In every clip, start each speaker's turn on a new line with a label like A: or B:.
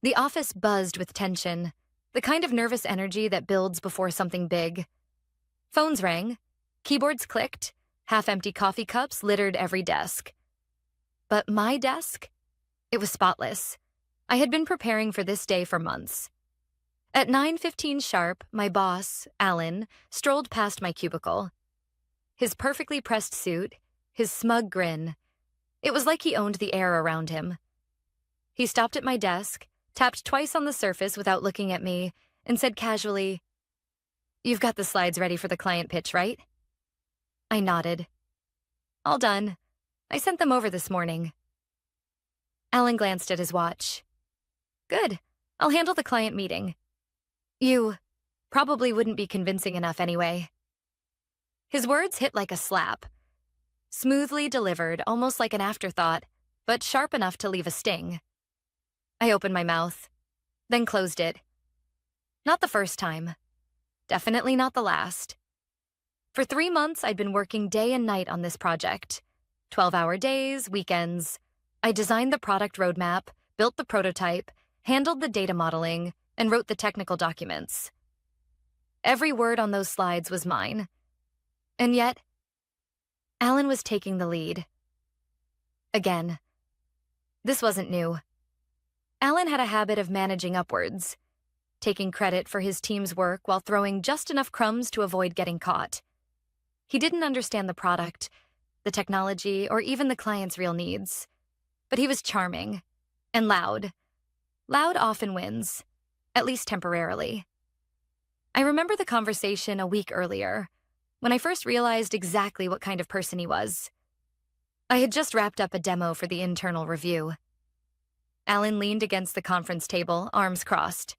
A: The office buzzed with tension, the kind of nervous energy that builds before something big. Phones rang, keyboards clicked, half-empty coffee cups littered every desk. But my desk? It was spotless. I had been preparing for this day for months. At 9:15 sharp, my boss, Alan, strolled past my cubicle. His perfectly pressed suit, his smug grin. It was like he owned the air around him. He stopped at my desk, tapped twice on the surface without looking at me, and said casually, "You've got the slides ready for the client pitch, right?" I nodded. "All done. I sent them over this morning." Alan glanced at his watch. "Good. I'll handle the client meeting. You probably wouldn't be convincing enough anyway." His words hit like a slap. Smoothly delivered, almost like an afterthought, but sharp enough to leave a sting. I opened my mouth, then closed it. Not the first time. Definitely not the last. For 3 months, I'd been working day and night on this project. 12-hour days, weekends. I designed the product roadmap, built the prototype, handled the data modeling, and wrote the technical documents. Every word on those slides was mine. And yet, Alan was taking the lead. Again. This wasn't new. Alan had a habit of managing upwards, taking credit for his team's work while throwing just enough crumbs to avoid getting caught. He didn't understand the product, the technology, or even the client's real needs. But he was charming and loud. Loud often wins, at least temporarily. I remember the conversation a week earlier, when I first realized exactly what kind of person he was. I had just wrapped up a demo for the internal review. Alan leaned against the conference table, arms crossed.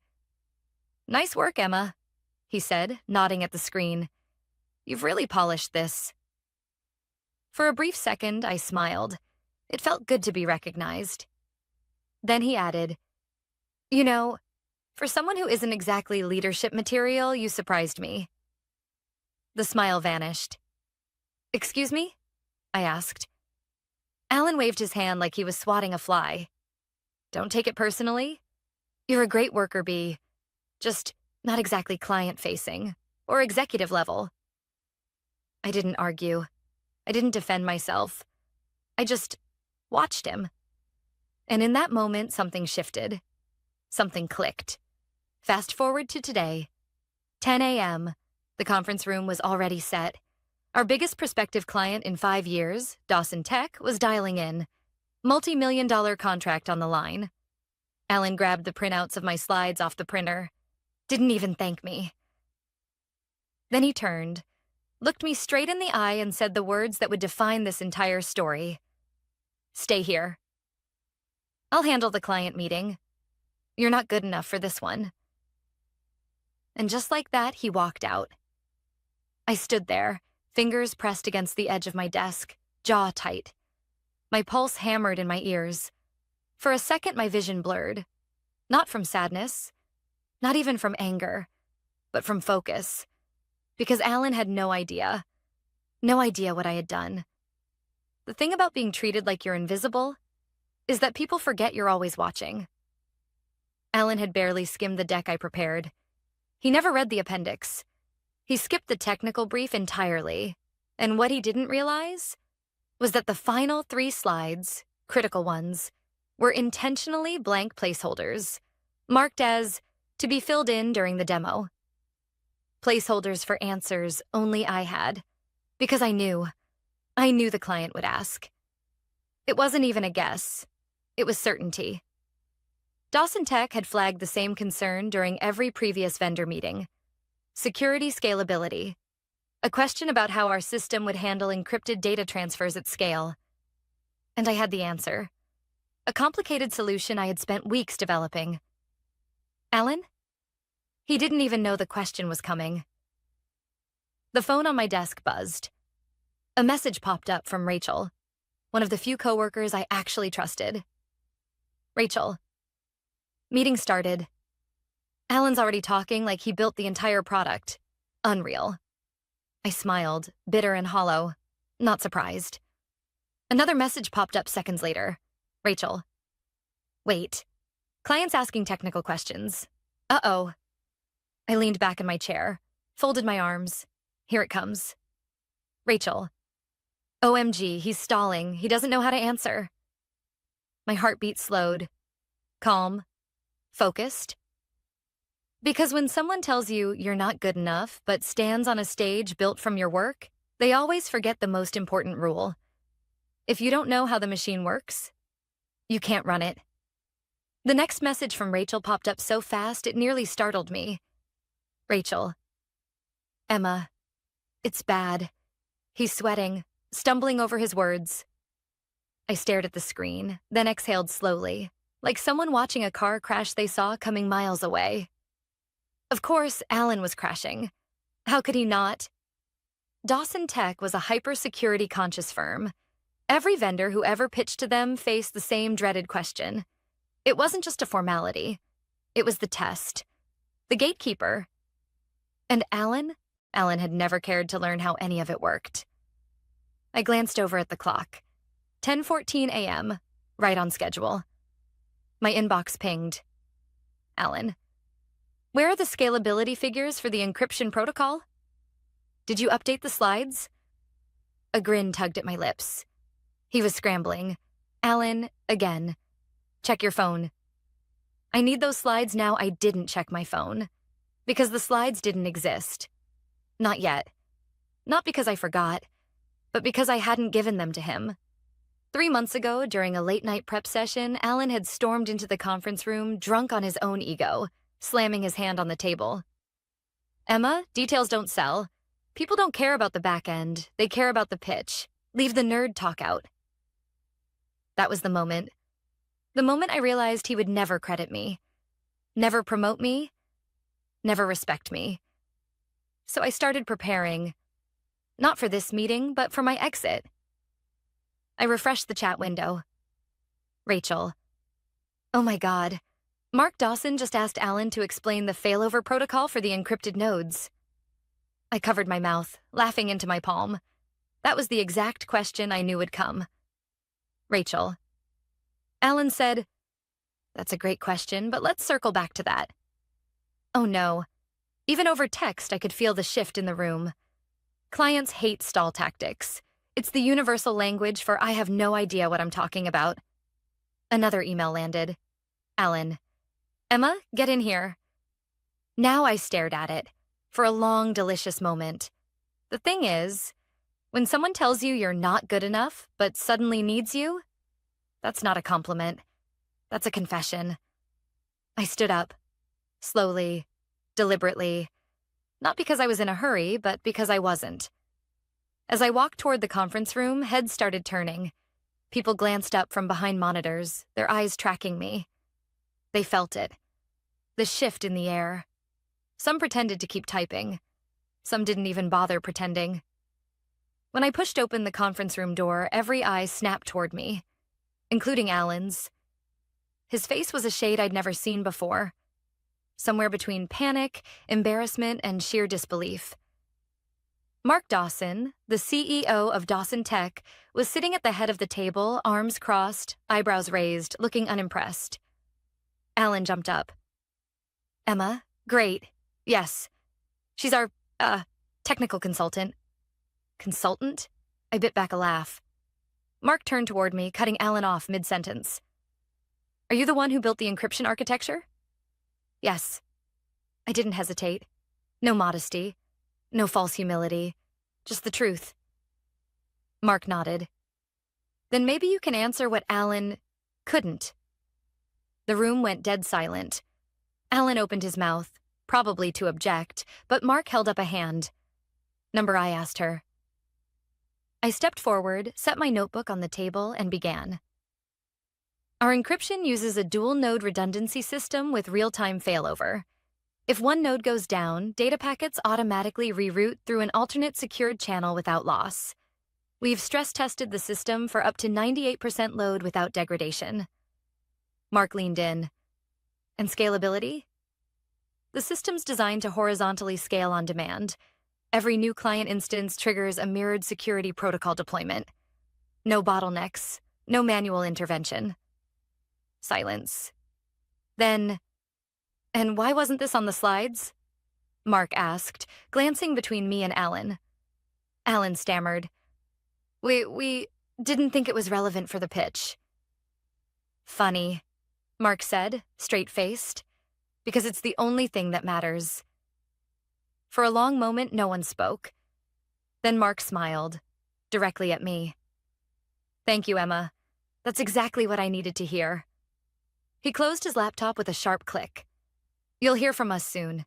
A: "Nice work, Emma," he said, nodding at the screen. "You've really polished this." For a brief second, I smiled. It felt good to be recognized. Then he added, "You know, for someone who isn't exactly leadership material, you surprised me." The smile vanished. "Excuse me?" I asked. Alan waved his hand like he was swatting a fly. "Don't take it personally. You're a great worker bee. Just not exactly client-facing or executive level." I didn't argue. I didn't defend myself. I just watched him. And in that moment, something shifted. Something clicked. Fast forward to today. 10 a.m. The conference room was already set. Our biggest prospective client in 5 years, Dawson Tech, was dialing in. Multi-million-dollar contract on the line. Alan grabbed the printouts of my slides off the printer. Didn't even thank me. Then he turned, looked me straight in the eye and said the words that would define this entire story. "Stay here. I'll handle the client meeting. You're not good enough for this one." And just like that, he walked out. I stood there, fingers pressed against the edge of my desk, jaw tight. My pulse hammered in my ears. For a second, my vision blurred. Not from sadness, not even from anger, but from focus. Because Alan had no idea what I had done. The thing about being treated like you're invisible is that people forget you're always watching. Alan had barely skimmed the deck I prepared. He never read the appendix. He skipped the technical brief entirely. And what he didn't realize was that the final 3 slides, critical ones, were intentionally blank placeholders, marked as to be filled in during the demo. Placeholders for answers only I had, because I knew the client would ask. It wasn't even a guess. It was certainty. Dawson Tech had flagged the same concern during every previous vendor meeting. Security scalability. A question about how our system would handle encrypted data transfers at scale. And I had the answer. A complicated solution I had spent weeks developing. Alan? He didn't even know the question was coming. The phone on my desk buzzed. A message popped up from Rachel, one of the few coworkers I actually trusted. "Rachel." Meeting started. Alan's already talking like he built the entire product. Unreal. I smiled, bitter and hollow, not surprised. Another message popped up seconds later. "Rachel." "Wait." Clients asking technical questions. Uh-oh. I leaned back in my chair, folded my arms. Here it comes. Rachel. OMG, he's stalling. He doesn't know how to answer. My heartbeat slowed. Calm. Focused. Because when someone tells you you're not good enough, but stands on a stage built from your work, they always forget the most important rule. If you don't know how the machine works, you can't run it. The next message from Rachel popped up so fast it nearly startled me. Rachel. Emma. It's bad. He's sweating, stumbling over his words. I stared at the screen, then exhaled slowly, like someone watching a car crash they saw coming miles away. Of course, Alan was crashing. How could he not? Dawson Tech was a hyper-security conscious firm. Every vendor who ever pitched to them faced the same dreaded question. It wasn't just a formality. It was the test. The gatekeeper. And Alan? Alan had never cared to learn how any of it worked. I glanced over at the clock. 10:14 a.m., right on schedule. My inbox pinged. Alan. Where are the scalability figures for the encryption protocol? Did you update the slides? A grin tugged at my lips. He was scrambling. Alan, again. Check your phone. I need those slides now. I didn't check my phone. Because the slides didn't exist. Not yet. Not because I forgot, but because I hadn't given them to him. 3 months ago, during a late-night prep session, Alan had stormed into the conference room, drunk on his own ego, slamming his hand on the table. Emma, details don't sell. People don't care about the back end. They care about the pitch. Leave the nerd talk out. That was the moment. The moment I realized he would never credit me. Never promote me. Never respect me. So I started preparing. Not for this meeting, but for my exit. I refreshed the chat window. Rachel. Oh my God. Mark Dawson just asked Alan to explain the failover protocol for the encrypted nodes. I covered my mouth, laughing into my palm. That was the exact question I knew would come. Rachel. Alan said, "That's a great question, but let's circle back to that." Oh no. Even over text, I could feel the shift in the room. Clients hate stall tactics. It's the universal language for I have no idea what I'm talking about. Another email landed. Alan. Emma, get in here. Now I stared at it, for a long, delicious moment. The thing is, when someone tells you you're not good enough, but suddenly needs you, that's not a compliment. That's a confession. I stood up, slowly, deliberately, not because I was in a hurry, but because I wasn't. As I walked toward the conference room, heads started turning. People glanced up from behind monitors, their eyes tracking me. They felt it. The shift in the air. Some pretended to keep typing. Some didn't even bother pretending. When I pushed open the conference room door, every eye snapped toward me, including Alan's. His face was a shade I'd never seen before. Somewhere between panic, embarrassment, and sheer disbelief. Mark Dawson, the CEO of Dawson Tech, was sitting at the head of the table, arms crossed, eyebrows raised, looking unimpressed. Alan jumped up. Emma, great. Yes. She's our, technical consultant. Consultant? I bit back a laugh. Mark turned toward me, cutting Alan off mid-sentence. Are you the one who built the encryption architecture? Yes. I didn't hesitate. No modesty. No false humility. Just the truth. Mark nodded. Then maybe you can answer what Alan couldn't. The room went dead silent. Alan opened his mouth, probably to object, but Mark held up a hand. Number I asked her. I stepped forward, set my notebook on the table, and began. Our encryption uses a dual-node redundancy system with real-time failover. If one node goes down, data packets automatically reroute through an alternate secured channel without loss. We've stress-tested the system for up to 98% load without degradation. Mark leaned in. And scalability? The system's designed to horizontally scale on demand. Every new client instance triggers a mirrored security protocol deployment. No bottlenecks, no manual intervention. Silence. Then, and why wasn't this on the slides? Mark asked, glancing between me and Alan. Alan stammered. We didn't think it was relevant for the pitch. Funny, Mark said, straight-faced, because it's the only thing that matters. For a long moment, no one spoke. Then Mark smiled, directly at me. Thank you, Emma. That's exactly what I needed to hear. He closed his laptop with a sharp click. You'll hear from us soon.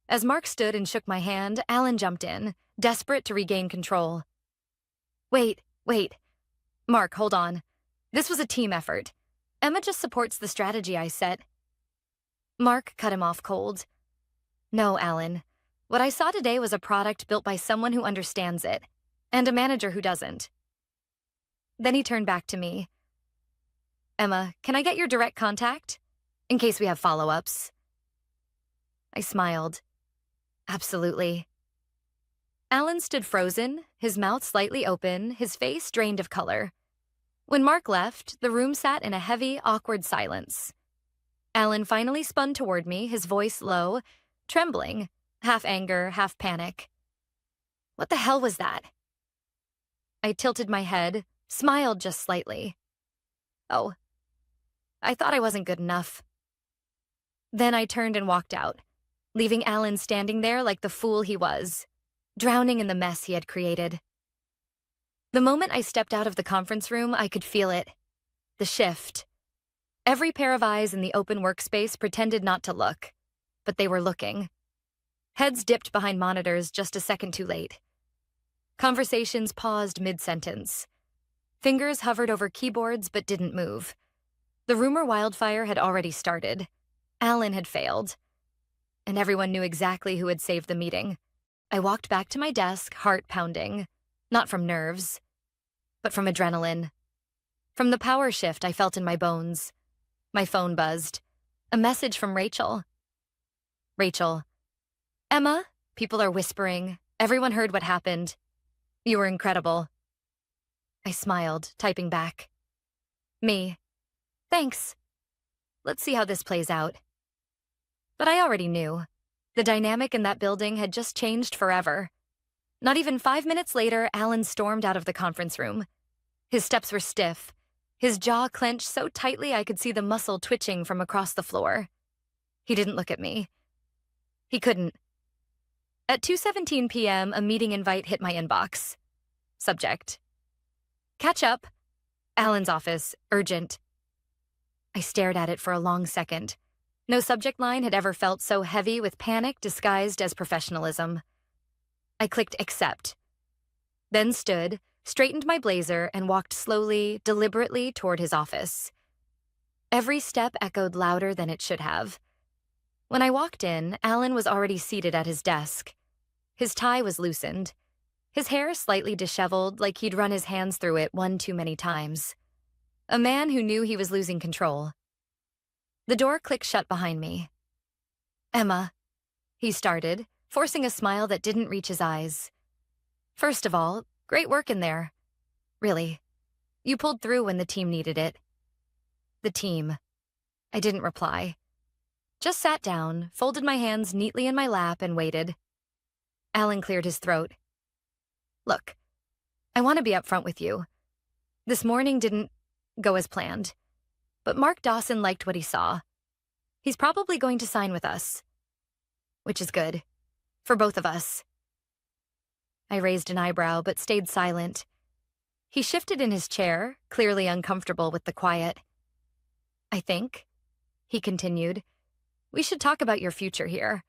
A: As Mark stood and shook my hand, Alan jumped in, desperate to regain control. Wait. Mark, hold on. This was a team effort. Emma just supports the strategy I set. Mark cut him off cold. No, Alan. What I saw today was a product built by someone who understands it, and a manager who doesn't. Then he turned back to me. Emma, can I get your direct contact? In case we have follow-ups. I smiled. Absolutely. Alan stood frozen, his mouth slightly open, his face drained of color. When Mark left, the room sat in a heavy, awkward silence. Alan finally spun toward me, his voice low, trembling, half anger, half panic. What the hell was that? I tilted my head, smiled just slightly. Oh, I thought I wasn't good enough. Then I turned and walked out, leaving Alan standing there like the fool he was, drowning in the mess he had created. The moment I stepped out of the conference room, I could feel it. The shift. Every pair of eyes in the open workspace pretended not to look, but they were looking. Heads dipped behind monitors just a second too late. Conversations paused mid-sentence. Fingers hovered over keyboards but didn't move. The rumor wildfire had already started. Alan had failed. And everyone knew exactly who had saved the meeting. I walked back to my desk, heart pounding. Not from nerves, but from adrenaline. From the power shift I felt in my bones. My phone buzzed. A message from Rachel. Rachel. Emma, people are whispering. Everyone heard what happened. You were incredible. I smiled, typing back. Me. Thanks. Let's see how this plays out. But I already knew. The dynamic in that building had just changed forever. Not even 5 minutes later, Alan stormed out of the conference room. His steps were stiff, his jaw clenched so tightly I could see the muscle twitching from across the floor. He didn't look at me. He couldn't. At 2:17 p.m., a meeting invite hit my inbox. Subject. Catch up. Alan's office. Urgent. I stared at it for a long second. No subject line had ever felt so heavy with panic disguised as professionalism. I clicked accept. Then stood, straightened my blazer, and walked slowly, deliberately toward his office. Every step echoed louder than it should have. When I walked in, Alan was already seated at his desk. His tie was loosened. His hair slightly disheveled, like he'd run his hands through it one too many times. A man who knew he was losing control. The door clicked shut behind me. Emma, he started, forcing a smile that didn't reach his eyes. First of all, great work in there. Really. You pulled through when the team needed it. The team. I didn't reply. Just sat down, folded my hands neatly in my lap, and waited. Alan cleared his throat. Look, I want to be upfront with you. This morning didn't go as planned. But Mark Dawson liked what he saw. He's probably going to sign with us. Which is good. For both of us. I raised an eyebrow, but stayed silent. He shifted in his chair, clearly uncomfortable with the quiet. I think, he continued, we should talk about your future here.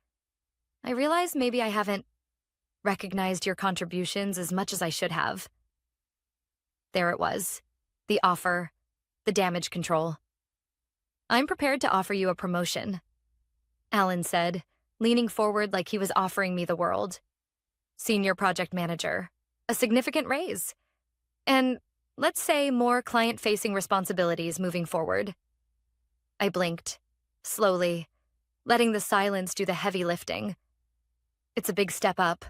A: I realize maybe I haven't recognized your contributions as much as I should have. There it was. The offer. The damage control. I'm prepared to offer you a promotion, Alan said, leaning forward like he was offering me the world. Senior project manager. A significant raise. And, let's say, more client-facing responsibilities moving forward. I blinked, slowly, letting the silence do the heavy lifting. It's a big step up,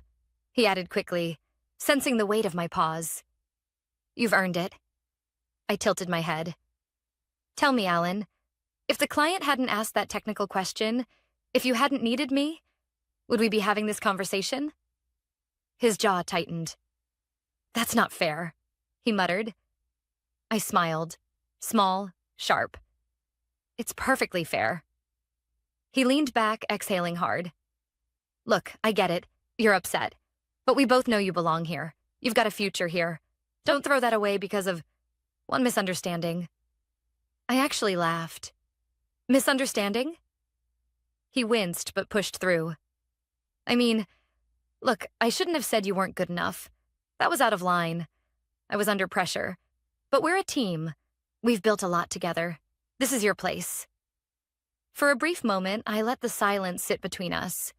A: he added quickly, sensing the weight of my pause. You've earned it. I tilted my head. Tell me, Alan, If the client hadn't asked that technical question, if you hadn't needed me, would we be having this conversation? His jaw tightened. That's not fair, he muttered. I smiled. Small, sharp. It's perfectly fair. He leaned back, exhaling hard. Look, I get it. You're upset. But we both know you belong here. You've got a future here. Don't throw that away because of one misunderstanding. I actually laughed. Misunderstanding? He winced but pushed through. I mean, look, I shouldn't have said you weren't good enough. That was out of line. I was under pressure. But we're a team. We've built a lot together. This is your place. For a brief moment, I let the silence sit between us.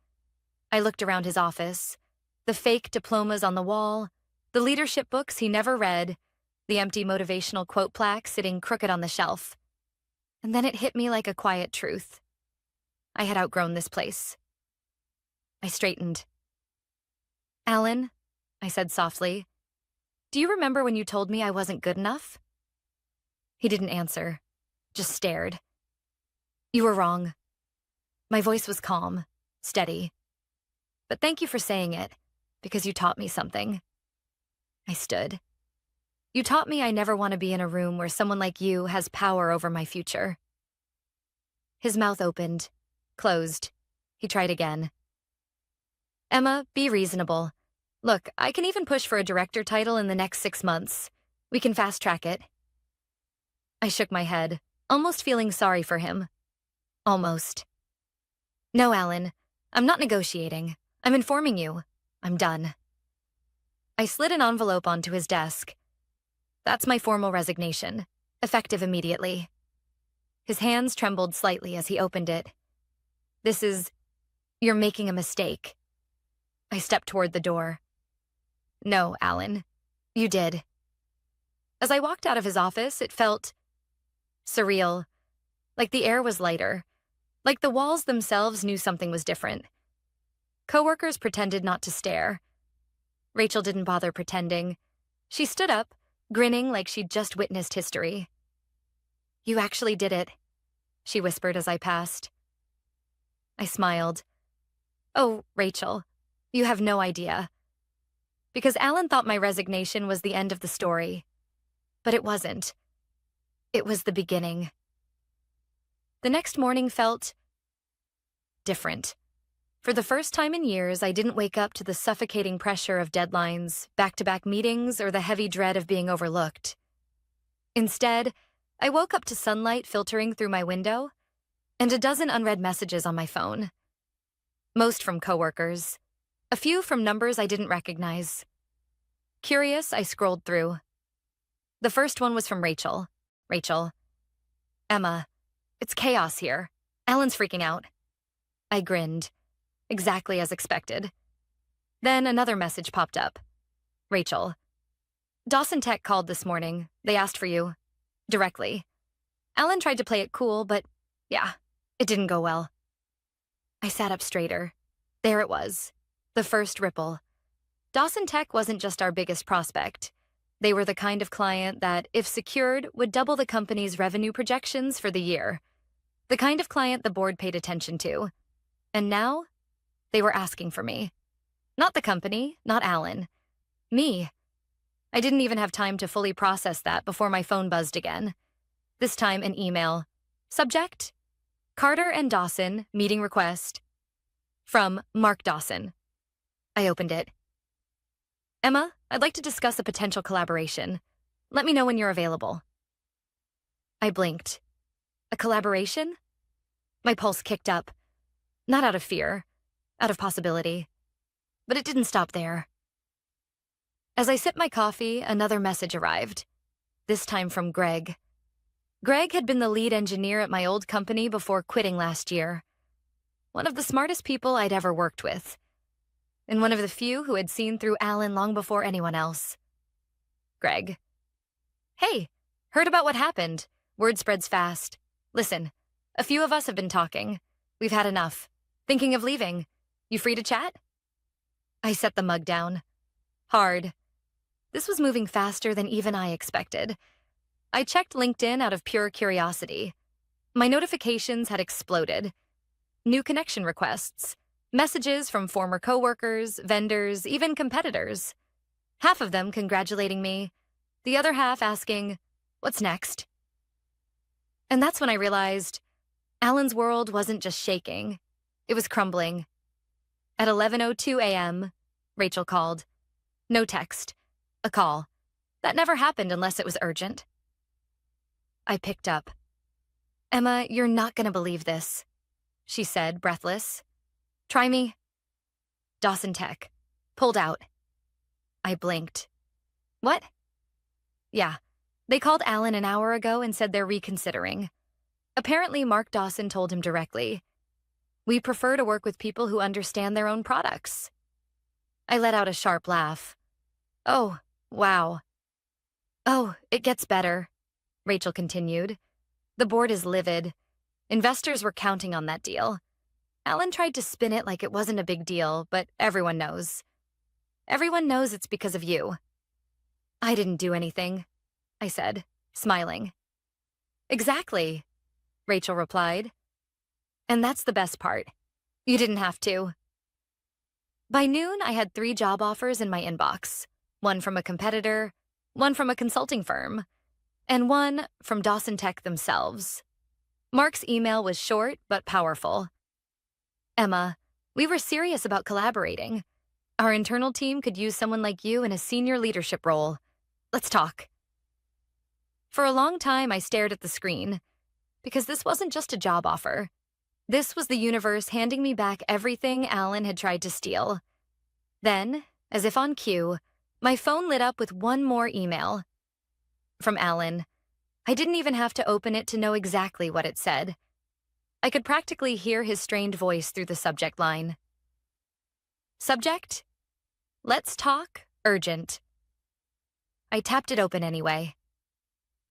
A: I looked around his office. The fake diplomas on the wall, the leadership books he never read, the empty motivational quote plaque sitting crooked on the shelf. And then it hit me like a quiet truth. I had outgrown this place. I straightened. Alan, I said softly, do you remember when you told me I wasn't good enough? He didn't answer, just stared. You were wrong. My voice was calm, steady. But thank you for saying it, because you taught me something. I stood. You taught me I never want to be in a room where someone like you has power over my future. His mouth opened, closed. He tried again. Emma, be reasonable. Look, I can even push for a director title in the next 6 months. We can fast-track it. I shook my head, almost feeling sorry for him. Almost. No, Alan, I'm not negotiating. I'm informing you. I'm done. I slid an envelope onto his desk. That's my formal resignation, effective immediately. His hands trembled slightly as he opened it. You're making a mistake. I stepped toward the door. No, Alan, you did. As I walked out of his office, it felt surreal, like the air was lighter, like the walls themselves knew something was different. Coworkers pretended not to stare. Rachel didn't bother pretending. She stood up, grinning like she'd just witnessed history. You actually did it, she whispered as I passed. I smiled. Oh, Rachel, you have no idea. Because Alan thought my resignation was the end of the story. But it wasn't. It was the beginning. The next morning felt different. For the first time in years, I didn't wake up to the suffocating pressure of deadlines, back-to-back meetings, or the heavy dread of being overlooked. Instead, I woke up to sunlight filtering through my window and a dozen unread messages on my phone. Most from coworkers, a few from numbers I didn't recognize. Curious, I scrolled through. The first one was from Rachel. Rachel. Emma, it's chaos here. Alan's freaking out. I grinned. Exactly as expected. Then another message popped up. Rachel. Dawson Tech called this morning. They asked for you. Directly. Alan tried to play it cool, but yeah, it didn't go well. I sat up straighter. There it was. The first ripple. Dawson Tech wasn't just our biggest prospect. They were the kind of client that, if secured, would double the company's revenue projections for the year. The kind of client the board paid attention to. And now, they were asking for me. Not the company, not Alan. Me. I didn't even have time to fully process that before my phone buzzed again. This time an email. Subject? Carter and Dawson, meeting request. From Mark Dawson. I opened it. Emma, I'd like to discuss a potential collaboration. Let me know when you're available. I blinked. A collaboration? My pulse kicked up. Not out of fear, out of possibility. But it didn't stop there. As I sipped my coffee, another message arrived. This time from Greg. Greg had been the lead engineer at my old company before quitting last year. One of the smartest people I'd ever worked with. And one of the few who had seen through Alan long before anyone else. Greg. Hey, heard about what happened. Word spreads fast. Listen, a few of us have been talking. We've had enough. Thinking of leaving. You free to chat? I set the mug down. Hard. This was moving faster than even I expected. I checked LinkedIn out of pure curiosity. My notifications had exploded. New connection requests, messages from former coworkers, vendors, even competitors. Half of them congratulating me, the other half asking, "What's next?" And that's when I realized Alan's world wasn't just shaking, it was crumbling. At 11:02 a.m., Rachel called. No text, a call. That never happened unless it was urgent. I picked up. "Emma, you're not gonna believe this," she said, breathless. "Try me." Dawson Tech. Pulled out. I blinked. "What?" "Yeah. They called Alan an hour ago and said they're reconsidering. Apparently, Mark Dawson told him directly. We prefer to work with people who understand their own products." I let out a sharp laugh. "Oh, wow." "Oh, it gets better," Rachel continued. "The board is livid. Investors were counting on that deal. Alan tried to spin it like it wasn't a big deal, but everyone knows. Everyone knows it's because of you." "I didn't do anything," I said, smiling. "Exactly," Rachel replied. "And that's the best part. You didn't have to." By noon, I had 3 job offers in my inbox. One from a competitor, one from a consulting firm, and one from Dawson Tech themselves. Mark's email was short but powerful. "Emma, we were serious about collaborating. Our internal team could use someone like you in a senior leadership role. Let's talk." For a long time, I stared at the screen, because this wasn't just a job offer. This was the universe handing me back everything Alan had tried to steal. Then, as if on cue, my phone lit up with one more email. From Alan. I didn't even have to open it to know exactly what it said. I could practically hear his strained voice through the subject line. Subject? Let's talk, urgent. I tapped it open anyway.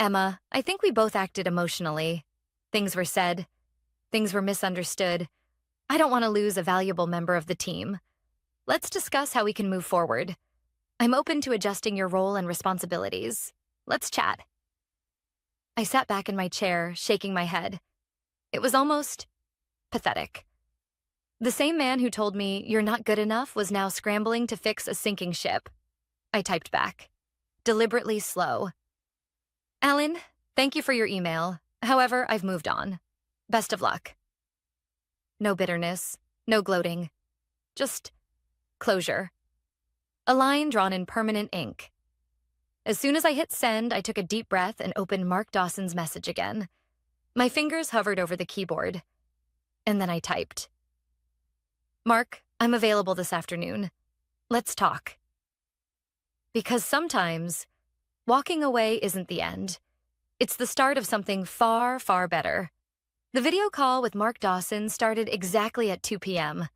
A: "Emma, I think we both acted emotionally. Things were said. Things were misunderstood. I don't want to lose a valuable member of the team. Let's discuss how we can move forward. I'm open to adjusting your role and responsibilities. Let's chat." I sat back in my chair, shaking my head. It was almost pathetic. The same man who told me you're not good enough was now scrambling to fix a sinking ship. I typed back, deliberately slow. "Alan, thank you for your email. However, I've moved on. Best of luck." No bitterness, no gloating. Just closure. A line drawn in permanent ink. As soon as I hit send, I took a deep breath and opened Mark Dawson's message again. My fingers hovered over the keyboard. And then I typed. "Mark, I'm available this afternoon. Let's talk." Because sometimes, walking away isn't the end. It's the start of something far, far better. The video call with Mark Dawson started exactly at 2 p.m.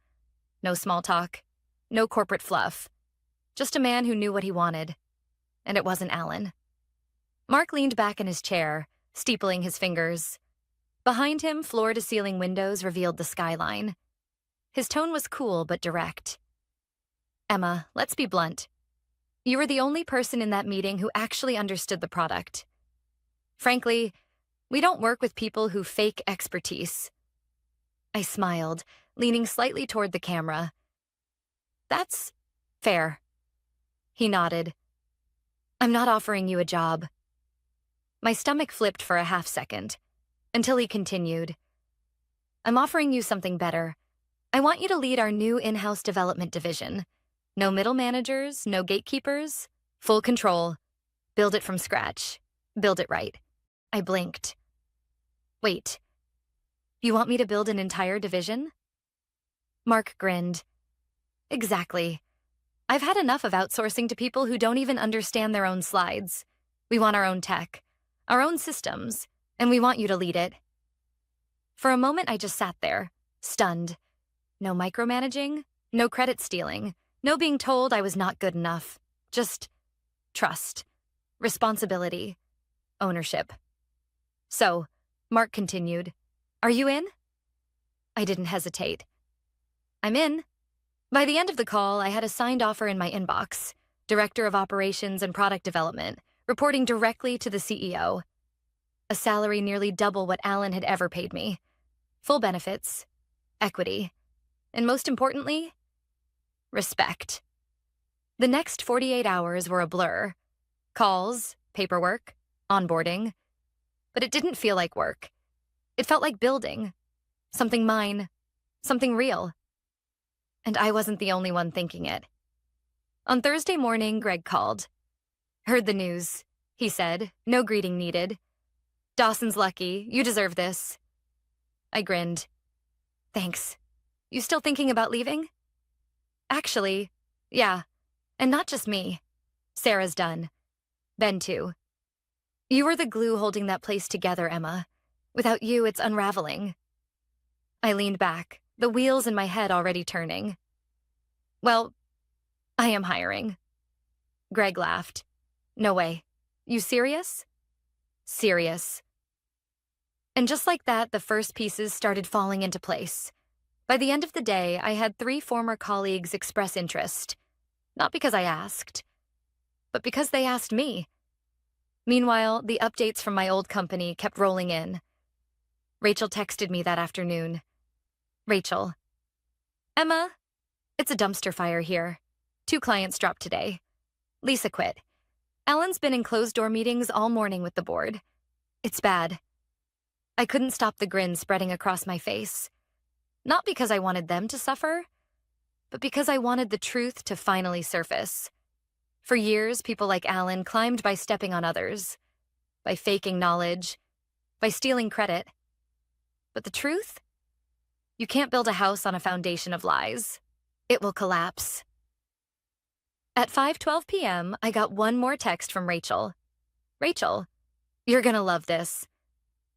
A: No small talk, no corporate fluff. Just a man who knew what he wanted. And it wasn't Alan. Mark leaned back in his chair, steepling his fingers. Behind him, floor-to-ceiling windows revealed the skyline. His tone was cool but direct. "Emma, let's be blunt. You were the only person in that meeting who actually understood the product. Frankly, we don't work with people who fake expertise." I smiled, leaning slightly toward the camera. "That's fair." He nodded. "I'm not offering you a job." My stomach flipped for a half-second, until he continued. "I'm offering you something better. I want you to lead our new in-house development division. No middle managers, no gatekeepers, full control. Build it from scratch. Build it right." I blinked. "Wait, you want me to build an entire division?" Mark grinned. "Exactly. I've had enough of outsourcing to people who don't even understand their own slides. We want our own tech, our own systems, and we want you to lead it." For a moment, I just sat there, stunned. No micromanaging, no credit stealing, no being told I was not good enough. Just trust, responsibility, ownership. "So," Mark continued, "are you in?" I didn't hesitate. "I'm in." By the end of the call, I had a signed offer in my inbox, Director of Operations and Product Development, reporting directly to the CEO. a salary nearly double what Alan had ever paid me, full benefits, equity, and most importantly, respect. The next 48 hours were a blur. Calls, paperwork, onboarding. But it didn't feel like work. It felt like building. Something mine. Something real. And I wasn't the only one thinking it. On Thursday morning, Greg called. "Heard the news," he said, no greeting needed. "Dawson's lucky. You deserve this." I grinned. "Thanks. You still thinking about leaving?" "Actually, yeah. And not just me. Sarah's done. Ben too. You were the glue holding that place together, Emma. Without you, it's unraveling." I leaned back, the wheels in my head already turning. "Well, I am hiring." Greg laughed. "No way. You serious?" "Serious." And just like that, the first pieces started falling into place. By the end of the day, I had 3 former colleagues express interest. Not because I asked, but because they asked me. Meanwhile, the updates from my old company kept rolling in. Rachel texted me that afternoon. Rachel. "Emma, it's a dumpster fire here. 2 clients dropped today. Lisa quit. Alan's been in closed-door meetings all morning with the board. It's bad." I couldn't stop the grin spreading across my face. Not because I wanted them to suffer, but because I wanted the truth to finally surface. For years, people like Alan climbed by stepping on others, by faking knowledge, by stealing credit. But the truth? You can't build a house on a foundation of lies. It will collapse. At 5:12 p.m., I got one more text from Rachel. "Rachel, you're gonna love this."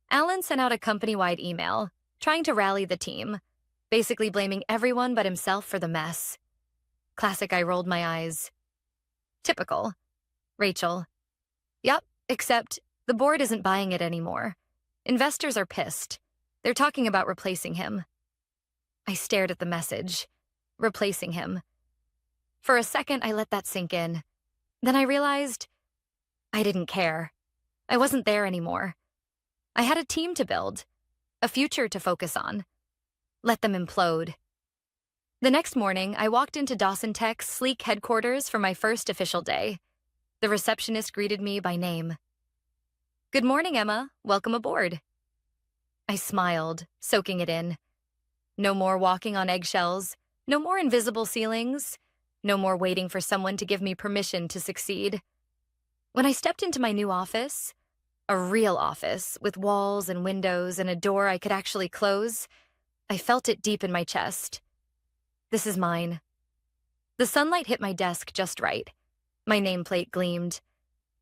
A: Alan sent out a company-wide email, trying to rally the team, basically blaming everyone but himself for the mess. Classic, I rolled my eyes. Typical. Rachel. "Yup, except the board isn't buying it anymore. Investors are pissed. They're talking about replacing him." I stared at the message. Replacing him. For a second, I let that sink in. Then I realized I didn't care. I wasn't there anymore. I had a team to build, a future to focus on. Let them implode. The next morning, I walked into Dawson Tech's sleek headquarters for my first official day. The receptionist greeted me by name. "Good morning, Emma. Welcome aboard." I smiled, soaking it in. No more walking on eggshells, no more invisible ceilings, no more waiting for someone to give me permission to succeed. When I stepped into my new office, a real office with walls and windows and a door I could actually close, I felt it deep in my chest. This is mine. The sunlight hit my desk just right. My nameplate gleamed.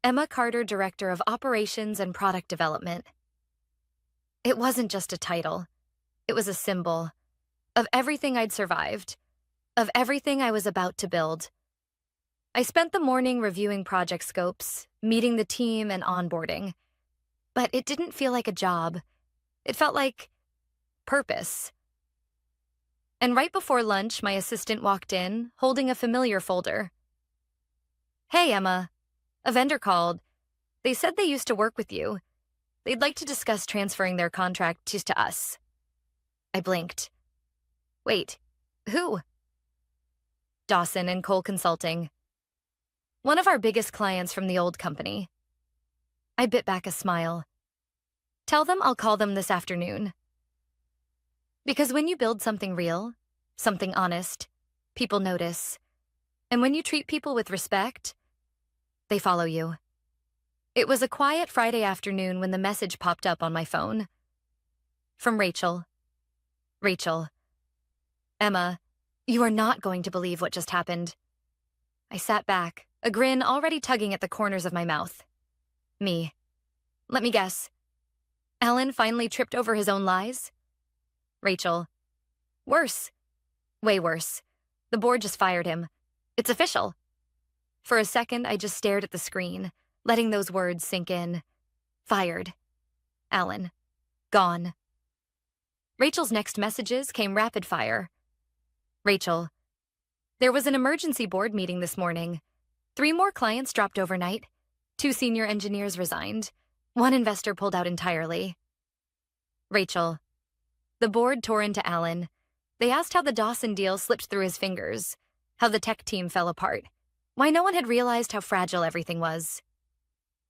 A: Emma Carter, Director of Operations and Product Development. It wasn't just a title. It was a symbol of everything I'd survived, of everything I was about to build. I spent the morning reviewing project scopes, meeting the team, and onboarding. But it didn't feel like a job. It felt like purpose. And right before lunch, my assistant walked in, holding a familiar folder. "Hey, Emma. A vendor called. They said they used to work with you. They'd like to discuss transferring their contract to us." I blinked. "Wait, who?" "Dawson and Cole Consulting. One of our biggest clients from the old company." I bit back a smile. "Tell them I'll call them this afternoon." Because when you build something real, something honest, people notice. And when you treat people with respect, they follow you. It was a quiet Friday afternoon when the message popped up on my phone. From Rachel. Rachel. "Emma, you are not going to believe what just happened." I sat back, a grin already tugging at the corners of my mouth. Me. "Let me guess. Alan finally tripped over his own lies?" Rachel. "Worse. Way worse. The board just fired him. It's official." For a second, I just stared at the screen, letting those words sink in. Fired. Alan. Gone. Rachel's next messages came rapid fire. Rachel. "There was an emergency board meeting this morning. 3 more clients dropped overnight. 2 senior engineers resigned. One investor pulled out entirely. Rachel. The board tore into Alan. They asked how the Dawson deal slipped through his fingers, how the tech team fell apart, why no one had realized how fragile everything was.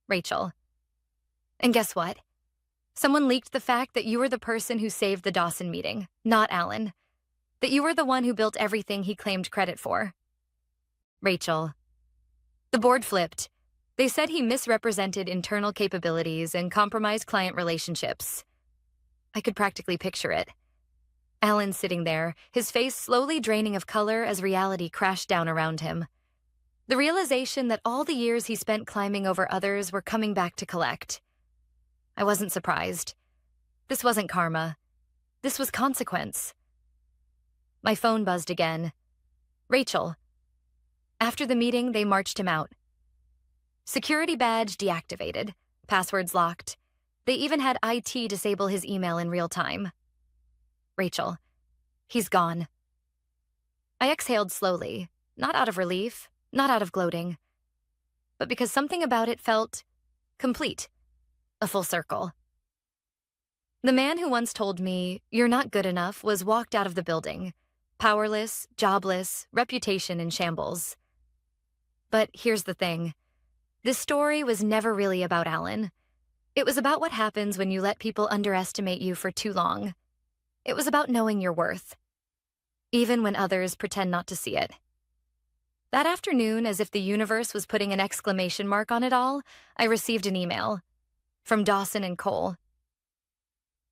A: Rachel. And guess what? Someone leaked the fact that you were the person who saved the Dawson meeting, not Alan. That you were the one who built everything he claimed credit for. Rachel. The board flipped. They said he misrepresented internal capabilities and compromised client relationships. I could practically picture it. Alan sitting there, his face slowly draining of color as reality crashed down around him. The realization that all the years he spent climbing over others were coming back to collect. I wasn't surprised. This wasn't karma. This was consequence. My phone buzzed again. Rachel. After the meeting, they marched him out. Security badge deactivated, passwords locked. They even had IT disable his email in real time. Rachel. He's gone. I exhaled slowly, not out of relief, not out of gloating, but because something about it felt complete, a full circle. The man who once told me, "You're not good enough," was walked out of the building, powerless, jobless, reputation in shambles. But here's the thing. This story was never really about Alan. It was about what happens when you let people underestimate you for too long. It was about knowing your worth, even when others pretend not to see it. That afternoon, as if the universe was putting an exclamation mark on it all, I received an email from Dawson and Cole.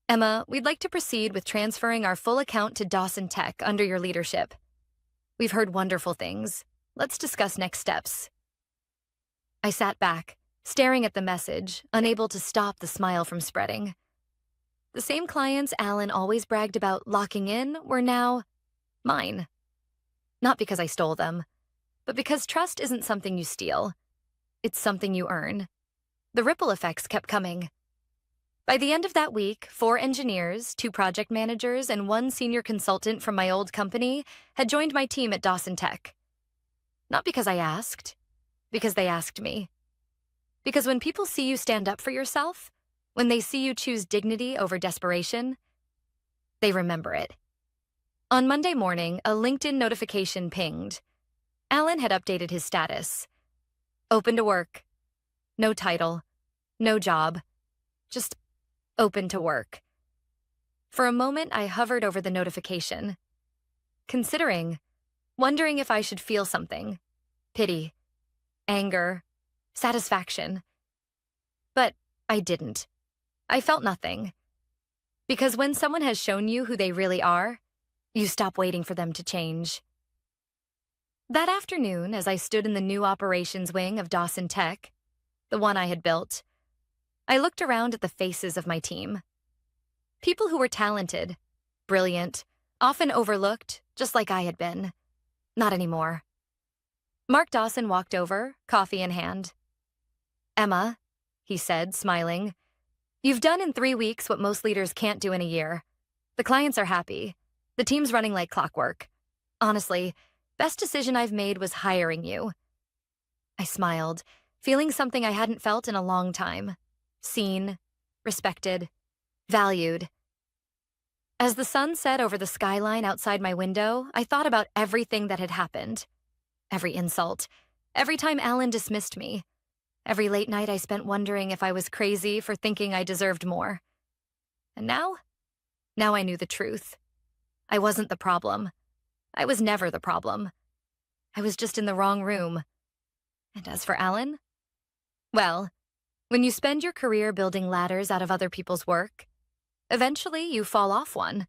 A: Emma, we'd like to proceed with transferring our full account to Dawson Tech under your leadership. We've heard wonderful things. Let's discuss next steps. I sat back, staring at the message, unable to stop the smile from spreading. The same clients Alan always bragged about locking in were now mine. Not because I stole them, but because trust isn't something you steal. It's something you earn. The ripple effects kept coming. By the end of that week, 4 engineers, 2 project managers, and 1 senior consultant from my old company had joined my team at Dawson Tech. Not because I asked, because they asked me. Because when people see you stand up for yourself, when they see you choose dignity over desperation, they remember it. On Monday morning, a LinkedIn notification pinged. Alan had updated his status. Open to work. No title. No job. Just open to work. For a moment, I hovered over the notification, considering, wondering if I should feel something. Pity, anger, satisfaction. But I didn't. I felt nothing. Because when someone has shown you who they really are, you stop waiting for them to change. That afternoon, as I stood in the new operations wing of Dawson Tech, the one I had built, I looked around at the faces of my team. People who were talented, brilliant, often overlooked, just like I had been. Not anymore. Mark Dawson walked over, coffee in hand. Emma, he said, smiling, you've done in 3 weeks what most leaders can't do in a year. The clients are happy. The team's running like clockwork. Honestly, best decision I've made was hiring you. I smiled, feeling something I hadn't felt in a long time. Seen, respected, valued. As the sun set over the skyline outside my window, I thought about everything that had happened. Every insult, every time Alan dismissed me, every late night I spent wondering if I was crazy for thinking I deserved more. And now I knew the truth. I wasn't the problem. I was never the problem. I was just in the wrong room. And as for Alan? Well, when you spend your career building ladders out of other people's work, eventually you fall off one.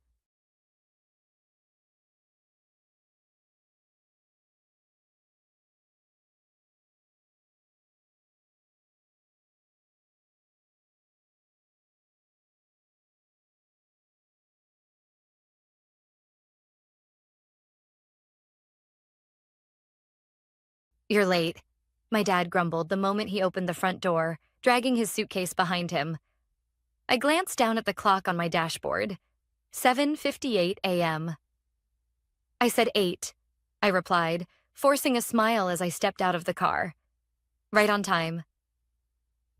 A: You're late, my dad grumbled the moment he opened the front door, dragging his suitcase behind him. I glanced down at the clock on my dashboard. 7:58 a.m. I said 8, I replied, forcing a smile as I stepped out of the car. Right on time.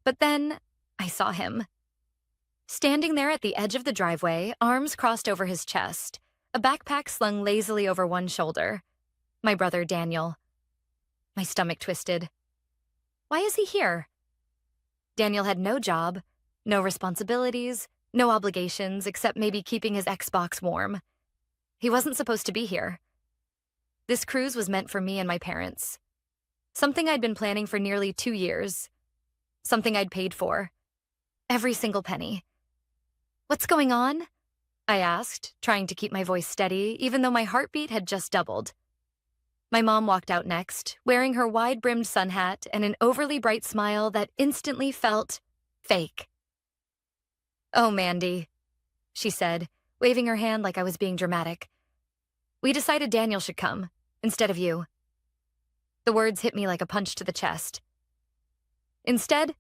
A: But then, I saw him. Standing there at the edge of the driveway, arms crossed over his chest, a backpack slung lazily over one shoulder. My brother, Daniel. My stomach twisted. Why is he here? Daniel had no job, no responsibilities, no obligations except maybe keeping his Xbox warm. He wasn't supposed to be here. This cruise was meant for me and my parents. Something I'd been planning for nearly 2 years. Something I'd paid for. Every single penny. What's going on? I asked, trying to keep my voice steady, even though my heartbeat had just doubled. My mom walked out next, wearing her wide-brimmed sun hat and an overly bright smile that instantly felt fake. "Oh, Mandy," she said, waving her hand like I was being dramatic. "We decided Daniel should come, instead of you." The words hit me like a punch to the chest. "Instead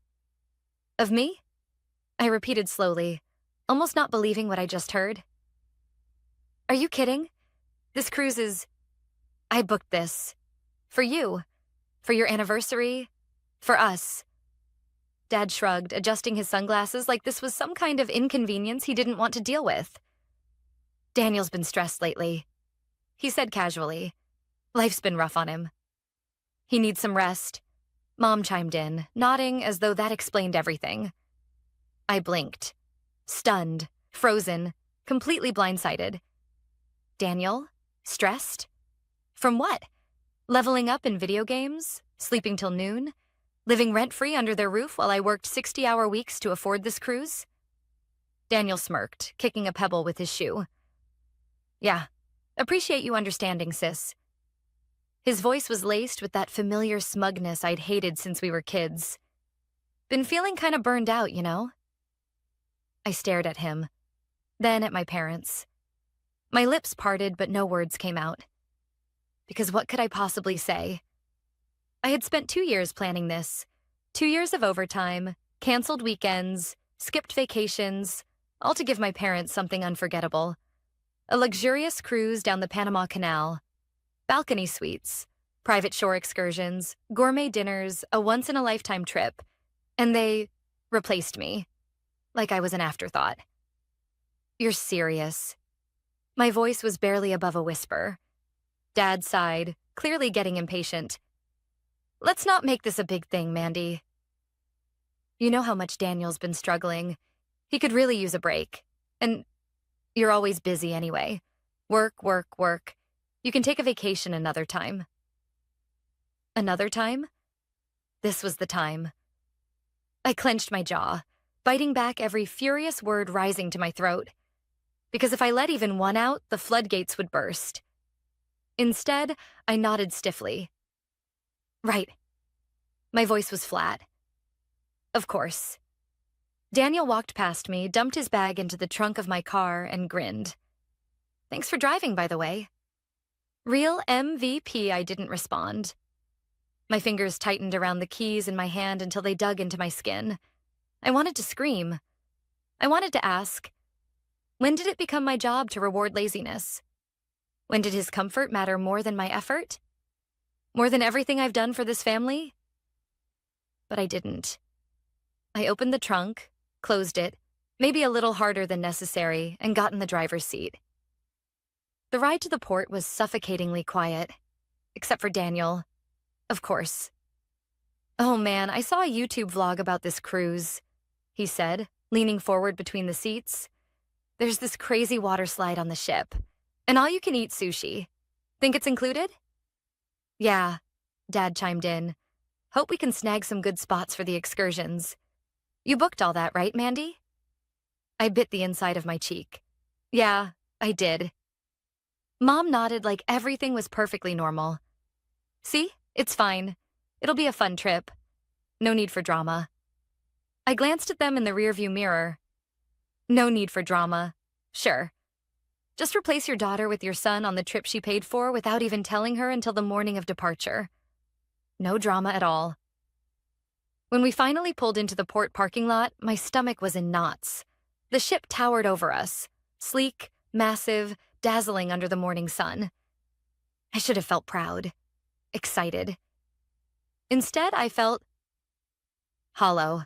A: of me?" I repeated slowly, almost not believing what I just heard. "Are you kidding? This cruise is... I booked this. For you. For your anniversary. For us." Dad shrugged, adjusting his sunglasses like this was some kind of inconvenience he didn't want to deal with. "Daniel's been stressed lately," he said casually. "Life's been rough on him. He needs some rest." Mom chimed in, nodding as though that explained everything. I blinked. Stunned, frozen, completely blindsided. Daniel? Stressed? From what? Leveling up in video games? Sleeping till noon? Living rent-free under their roof while I worked 60-hour weeks to afford this cruise? Daniel smirked, kicking a pebble with his shoe. "Yeah, appreciate you understanding, sis." His voice was laced with that familiar smugness I'd hated since we were kids. "Been feeling kind of burned out, you know?" I stared at him, then at my parents. My lips parted, but no words came out. Because what could I possibly say? I had spent 2 years planning this. 2 years of overtime, canceled weekends, skipped vacations, all to give my parents something unforgettable. A luxurious cruise down the Panama Canal. Balcony suites, private shore excursions, gourmet dinners, a once-in-a-lifetime trip. And they replaced me. Like I was an afterthought. "You're serious?" My voice was barely above a whisper. Dad sighed, clearly getting impatient. "Let's not make this a big thing, Mandy. You know how much Daniel's been struggling. He could really use a break. And you're always busy anyway. Work, work, work. You can take a vacation another time." Another time? This was the time. I clenched my jaw, biting back every furious word rising to my throat. Because if I let even one out, the floodgates would burst. Instead, I nodded stiffly. "Right." My voice was flat. "Of course." Daniel walked past me, dumped his bag into the trunk of my car, and grinned. "Thanks for driving, by the way." Real MVP, I didn't respond. My fingers tightened around the keys in my hand until they dug into my skin. I wanted to scream. I wanted to ask, when did it become my job to reward laziness? When did his comfort matter more than my effort? More than everything I've done for this family? But I didn't. I opened the trunk, closed it, maybe a little harder than necessary, and got in the driver's seat. The ride to the port was suffocatingly quiet, except for Daniel, of course. "Oh man, I saw a YouTube vlog about this cruise," he said, leaning forward between the seats. "There's this crazy water slide on the ship, and all-you-can-eat sushi. Think it's included?" "Yeah," Dad chimed in. "Hope we can snag some good spots for the excursions. You booked all that, right, Mandy?" I bit the inside of my cheek. "Yeah, I did." Mom nodded like everything was perfectly normal. "See? It's fine. It'll be a fun trip. No need for drama." I glanced at them in the rearview mirror. No need for drama. Sure. Just replace your daughter with your son on the trip she paid for without even telling her until the morning of departure. No drama at all. When we finally pulled into the port parking lot, my stomach was in knots. The ship towered over us, sleek, massive, dazzling under the morning sun. I should have felt proud, excited. Instead, I felt hollow.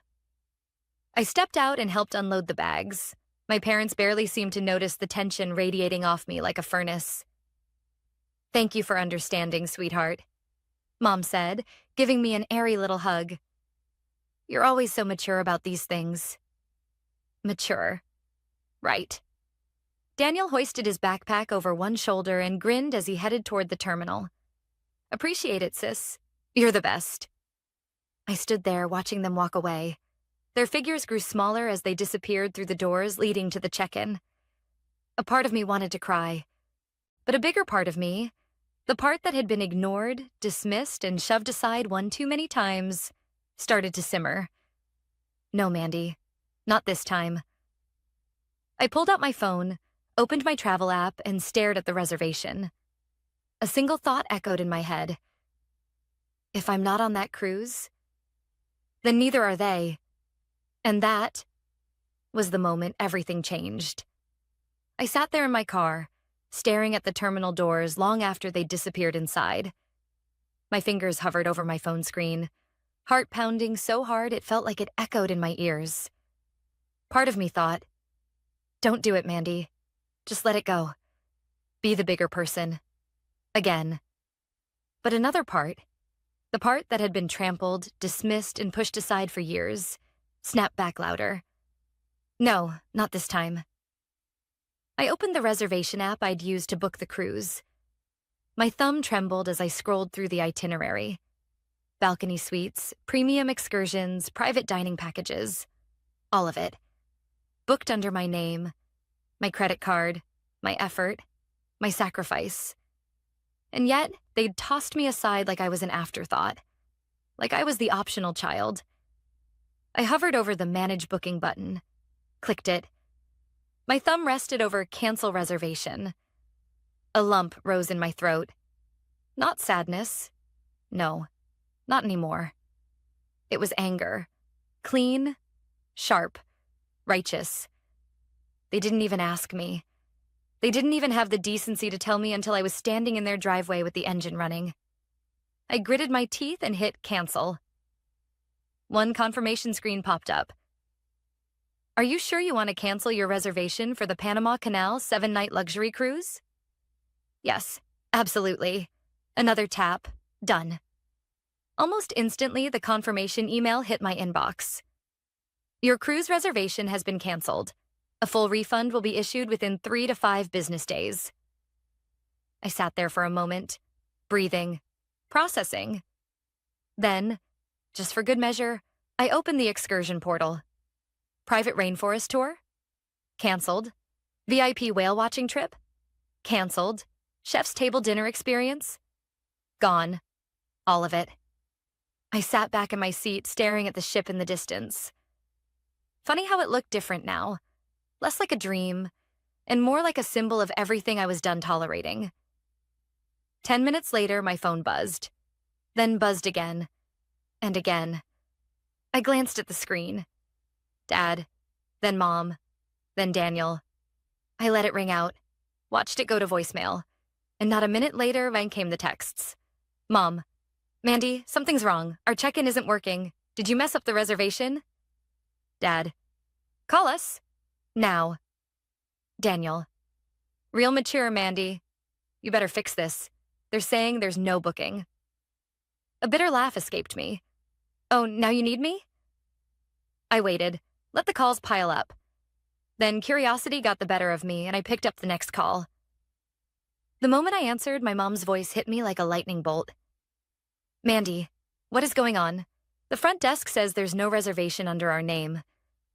A: I stepped out and helped unload the bags. My parents barely seemed to notice the tension radiating off me like a furnace. "Thank you for understanding, sweetheart," Mom said, giving me an airy little hug. "You're always so mature about these things." Mature. Right. Daniel hoisted his backpack over one shoulder and grinned as he headed toward the terminal. "Appreciate it, sis. You're the best." I stood there watching them walk away. Their figures grew smaller as they disappeared through the doors leading to the check-in. A part of me wanted to cry, but a bigger part of me, the part that had been ignored, dismissed, and shoved aside one too many times, started to simmer. "No, Mandy. Not this time." I pulled out my phone, opened my travel app, and stared at the reservation. A single thought echoed in my head. If I'm not on that cruise, then neither are they. And that was the moment everything changed. I sat there in my car, staring at the terminal doors long after they'd disappeared inside. My fingers hovered over my phone screen, heart pounding so hard it felt like it echoed in my ears. Part of me thought, "Don't do it, Mandy. Just let it go. Be the bigger person. Again." But another part, the part that had been trampled, dismissed, and pushed aside for years, snapped back louder. "No, not this time." I opened the reservation app I'd used to book the cruise. My thumb trembled as I scrolled through the itinerary. Balcony suites, premium excursions, private dining packages. All of it. Booked under my name, my credit card, my effort, my sacrifice. And yet, they'd tossed me aside like I was an afterthought. Like I was the optional child. I hovered over the Manage Booking button, clicked it. My thumb rested over Cancel Reservation. A lump rose in my throat. Not sadness. No, not anymore. It was anger. Clean, sharp, righteous. They didn't even ask me. They didn't even have the decency to tell me until I was standing in their driveway with the engine running. I gritted my teeth and hit cancel. One confirmation screen popped up. "Are you sure you want to cancel your reservation for the Panama Canal 7-night luxury cruise?" "Yes, absolutely." Another tap. Done. Almost instantly, the confirmation email hit my inbox. "Your cruise reservation has been canceled. A full refund will be issued within 3 to 5 business days." I sat there for a moment, breathing, processing. Then, just for good measure, I opened the excursion portal. Private rainforest tour? Canceled. VIP whale watching trip? Canceled. Chef's table dinner experience? Gone. All of it. I sat back in my seat, staring at the ship in the distance. Funny how it looked different now. Less like a dream, and more like a symbol of everything I was done tolerating. 10 minutes later, my phone buzzed. Then buzzed again. And again. I glanced at the screen. Dad, then Mom, then Daniel. I let it ring out, watched it go to voicemail, and not a minute later, then came the texts. "Mom, Mandy, something's wrong. Our check-in isn't working. Did you mess up the reservation?" Dad, "Call us. Now." Daniel, "Real mature, Mandy. You better fix this. They're saying there's no booking." A bitter laugh escaped me. "Oh, now you need me?" I waited, let the calls pile up. Then curiosity got the better of me, and I picked up the next call. The moment I answered, my mom's voice hit me like a lightning bolt. "Mandy, what is going on? The front desk says there's no reservation under our name.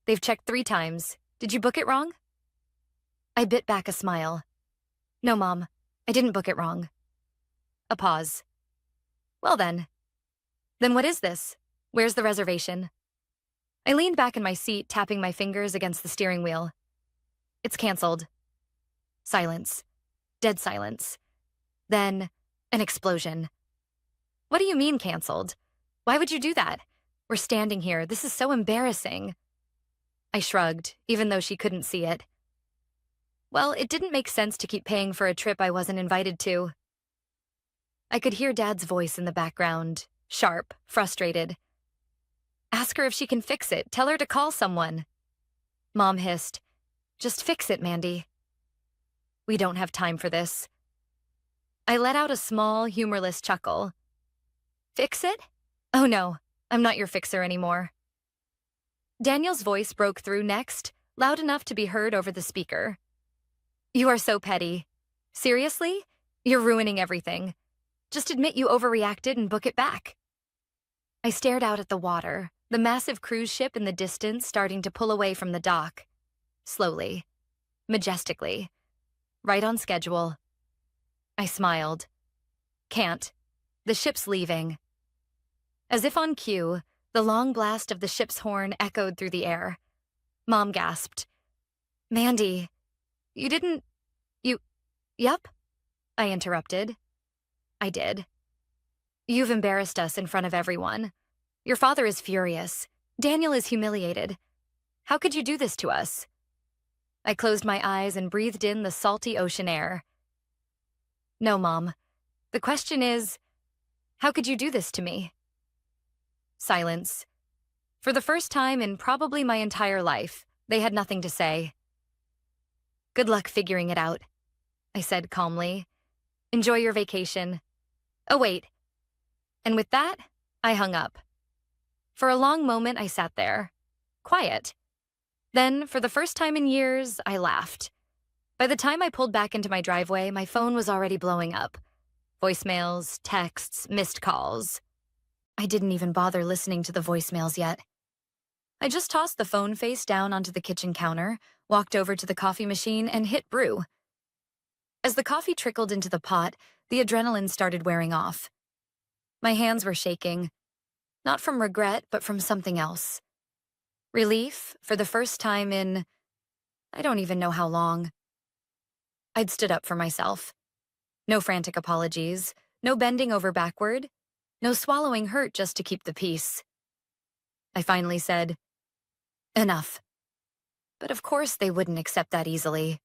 A: They've checked 3 times. Did you book it wrong?" I bit back a smile. "No, Mom, I didn't book it wrong." A pause. "Well then. Then what is this? Where's the reservation?" I leaned back in my seat, tapping my fingers against the steering wheel. "It's canceled." Silence. Dead silence. Then, an explosion. "What do you mean canceled? Why would you do that? We're standing here. This is so embarrassing." I shrugged, even though she couldn't see it. Well, it didn't make sense to keep paying for a trip I wasn't invited to. I could hear Dad's voice in the background, sharp, frustrated. Ask her if she can fix it. Tell her to call someone. Mom hissed, "Just fix it, Mandy." "We don't have time for this." I let out a small, humorless chuckle. "Fix it? Oh no, I'm not your fixer anymore." Daniel's voice broke through next, loud enough to be heard over the speaker. "You are so petty. Seriously? You're ruining everything. Just admit you overreacted and book it back." I stared out at the water, the massive cruise ship in the distance starting to pull away from the dock. Slowly, majestically, right on schedule. I smiled. "Can't. The ship's leaving." As if on cue, the long blast of the ship's horn echoed through the air. Mom gasped. "Mandy, you didn't... you... Yup," I interrupted. "I did. You've embarrassed us in front of everyone. Your father is furious. Daniel is humiliated. How could you do this to us?" I closed my eyes and breathed in the salty ocean air. "No, Mom. The question is, how could you do this to me?" Silence. For the first time in probably my entire life, they had nothing to say. "Good luck figuring it out," I said calmly. "Enjoy your vacation. Oh, wait." And with that, I hung up. For a long moment, I sat there, quiet. Then, for the first time in years, I laughed. By the time I pulled back into my driveway, my phone was already blowing up. Voicemails, texts, missed calls. I didn't even bother listening to the voicemails yet. I just tossed the phone face down onto the kitchen counter, walked over to the coffee machine, and hit brew. As the coffee trickled into the pot, the adrenaline started wearing off. My hands were shaking, not from regret, but from something else. Relief, for the first time in... I don't even know how long. I'd stood up for myself. No frantic apologies, no bending over backward, no swallowing hurt just to keep the peace. I finally said, "Enough." But of course they wouldn't accept that easily.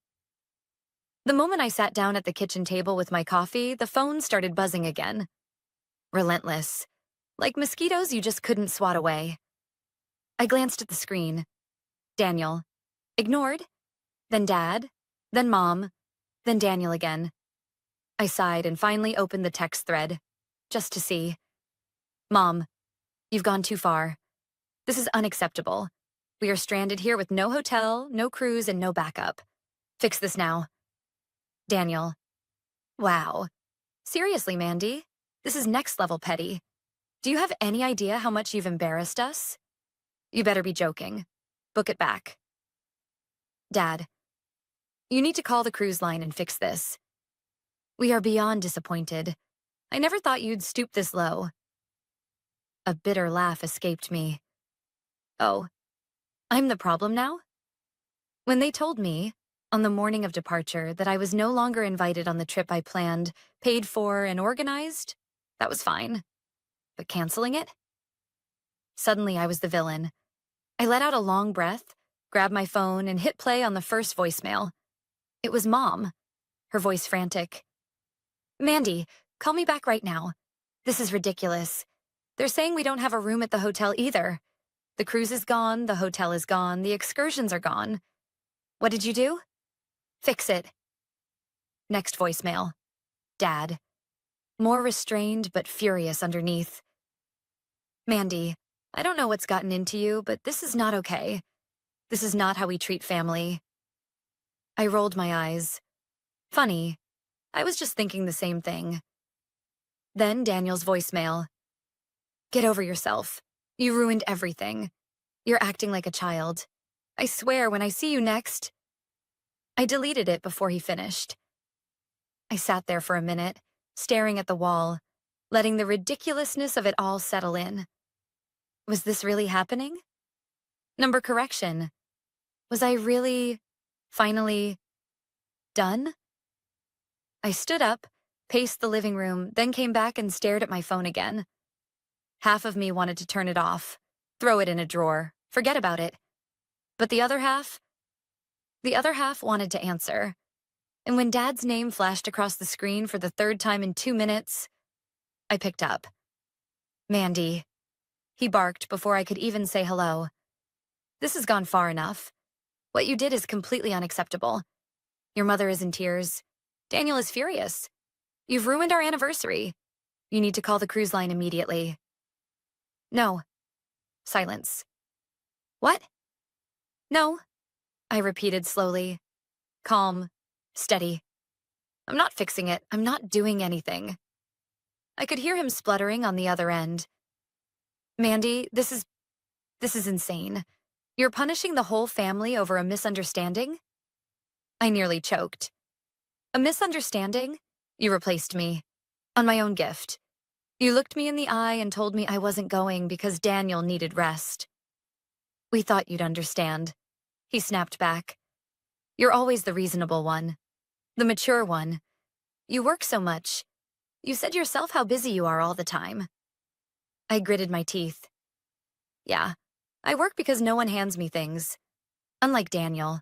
A: The moment I sat down at the kitchen table with my coffee, the phone started buzzing again. Relentless. Like mosquitoes you just couldn't swat away. I glanced at the screen. Daniel. Ignored. Then Dad. Then Mom. Then Daniel again. I sighed and finally opened the text thread, just to see. "Mom, you've gone too far. This is unacceptable. We are stranded here with no hotel, no cruise, and no backup. Fix this now." Daniel. "Wow. Seriously, Mandy, this is next level petty. Do you have any idea how much you've embarrassed us? You better be joking. Book it back." Dad. "You need to call the cruise line and fix this. We are beyond disappointed. I never thought you'd stoop this low." A bitter laugh escaped me. "Oh, I'm the problem now?" When they told me, on the morning of departure, that I was no longer invited on the trip I planned, paid for, and organized, that was fine. But canceling it? Suddenly I was the villain. I let out a long breath, grabbed my phone, and hit play on the first voicemail. It was Mom, her voice frantic. "Mandy, call me back right now. This is ridiculous. They're saying we don't have a room at the hotel either. The cruise is gone, the hotel is gone, the excursions are gone. What did you do? Fix it." Next voicemail. Dad. More restrained but furious underneath. "Mandy, I don't know what's gotten into you, but this is not okay. This is not how we treat family." I rolled my eyes. Funny, I was just thinking the same thing. Then Daniel's voicemail. "Get over yourself. You ruined everything. You're acting like a child. I swear when I see you next..." I deleted it before he finished. I sat there for a minute, staring at the wall, letting the ridiculousness of it all settle in. Was this really happening? Number correction. Was I really, finally, done? I stood up, paced the living room, then came back and stared at my phone again. Half of me wanted to turn it off, throw it in a drawer, forget about it. But the other half wanted to answer. And when Dad's name flashed across the screen for the third time in 2 minutes, I picked up. "Mandy." He barked before I could even say hello. This has gone far enough. What you did is completely unacceptable. Your mother is in tears. Daniel is furious. You've ruined our anniversary. You need to call the cruise line immediately. No. Silence. What? No, I repeated slowly. Calm. Steady. I'm not fixing it. I'm not doing anything. I could hear him spluttering on the other end. Mandy, this is insane. You're punishing the whole family over a misunderstanding? I nearly choked. A misunderstanding? You replaced me. On my own gift. You looked me in the eye and told me I wasn't going because Daniel needed rest. We thought you'd understand. He snapped back. You're always the reasonable one. The mature one. You work so much. You said yourself how busy you are all the time. I gritted my teeth. Yeah, I work because no one hands me things. Unlike Daniel.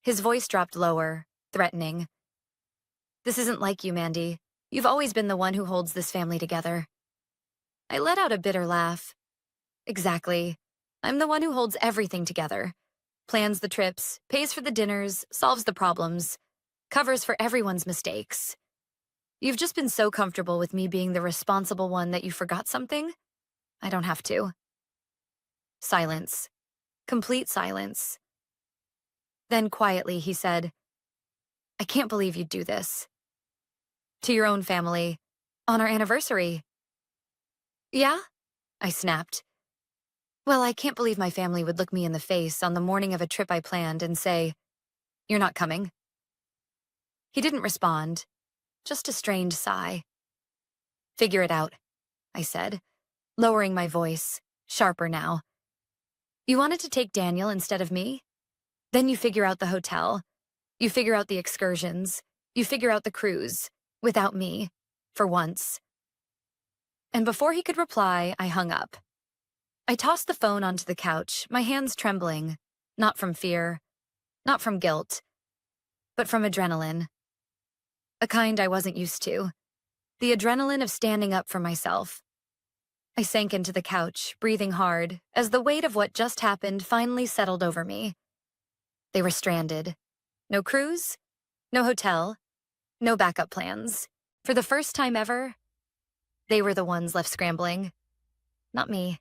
A: His voice dropped lower, threatening. This isn't like you, Mandy. You've always been the one who holds this family together. I let out a bitter laugh. Exactly. I'm the one who holds everything together. Plans the trips, pays for the dinners, solves the problems, covers for everyone's mistakes. You've just been so comfortable with me being the responsible one that you forgot something? I don't have to. Silence. Complete silence. Then quietly he said, I can't believe you'd do this. To your own family. On our anniversary. Yeah? I snapped. Well, I can't believe my family would look me in the face on the morning of a trip I planned and say, you're not coming. He didn't respond, just a strained sigh. Figure it out, I said, lowering my voice, sharper now. You wanted to take Daniel instead of me? Then you figure out the hotel. You figure out the excursions. You figure out the cruise, without me, for once. And before he could reply, I hung up. I tossed the phone onto the couch, my hands trembling, not from fear, not from guilt, but from adrenaline. A kind I wasn't used to. The adrenaline of standing up for myself. I sank into the couch, breathing hard, as the weight of what just happened finally settled over me. They were stranded. No cruise, no hotel, no backup plans. For the first time ever, they were the ones left scrambling. Not me.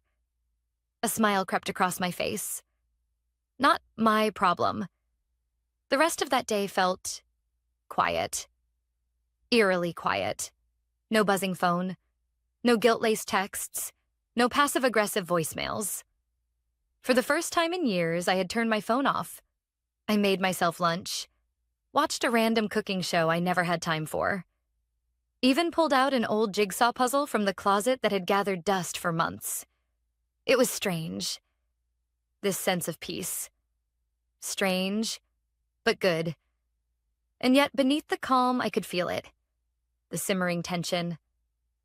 A: A smile crept across my face. Not my problem. The rest of that day felt quiet. Eerily quiet. No buzzing phone. No guilt-laced texts. No passive-aggressive voicemails. For the first time in years, I had turned my phone off. I made myself lunch. Watched a random cooking show I never had time for. Even pulled out an old jigsaw puzzle from the closet that had gathered dust for months. It was strange. This sense of peace. Strange, but good. And yet beneath the calm, I could feel it. The simmering tension.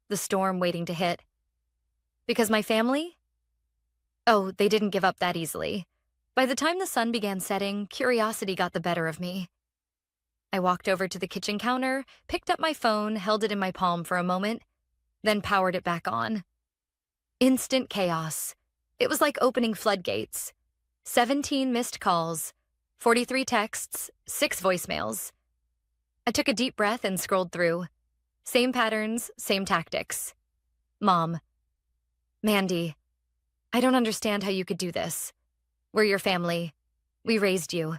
A: The storm waiting to hit. Because my family? Oh, they didn't give up that easily. By the time the sun began setting, curiosity got the better of me. I walked over to the kitchen counter, picked up my phone, held it in my palm for a moment, then powered it back on. Instant chaos. It was like opening floodgates. 17 missed calls, 43 texts, 6 voicemails. I took a deep breath and scrolled through. Same patterns, same tactics. Mom. Mandy. I don't understand how you could do this. We're your family. We raised you.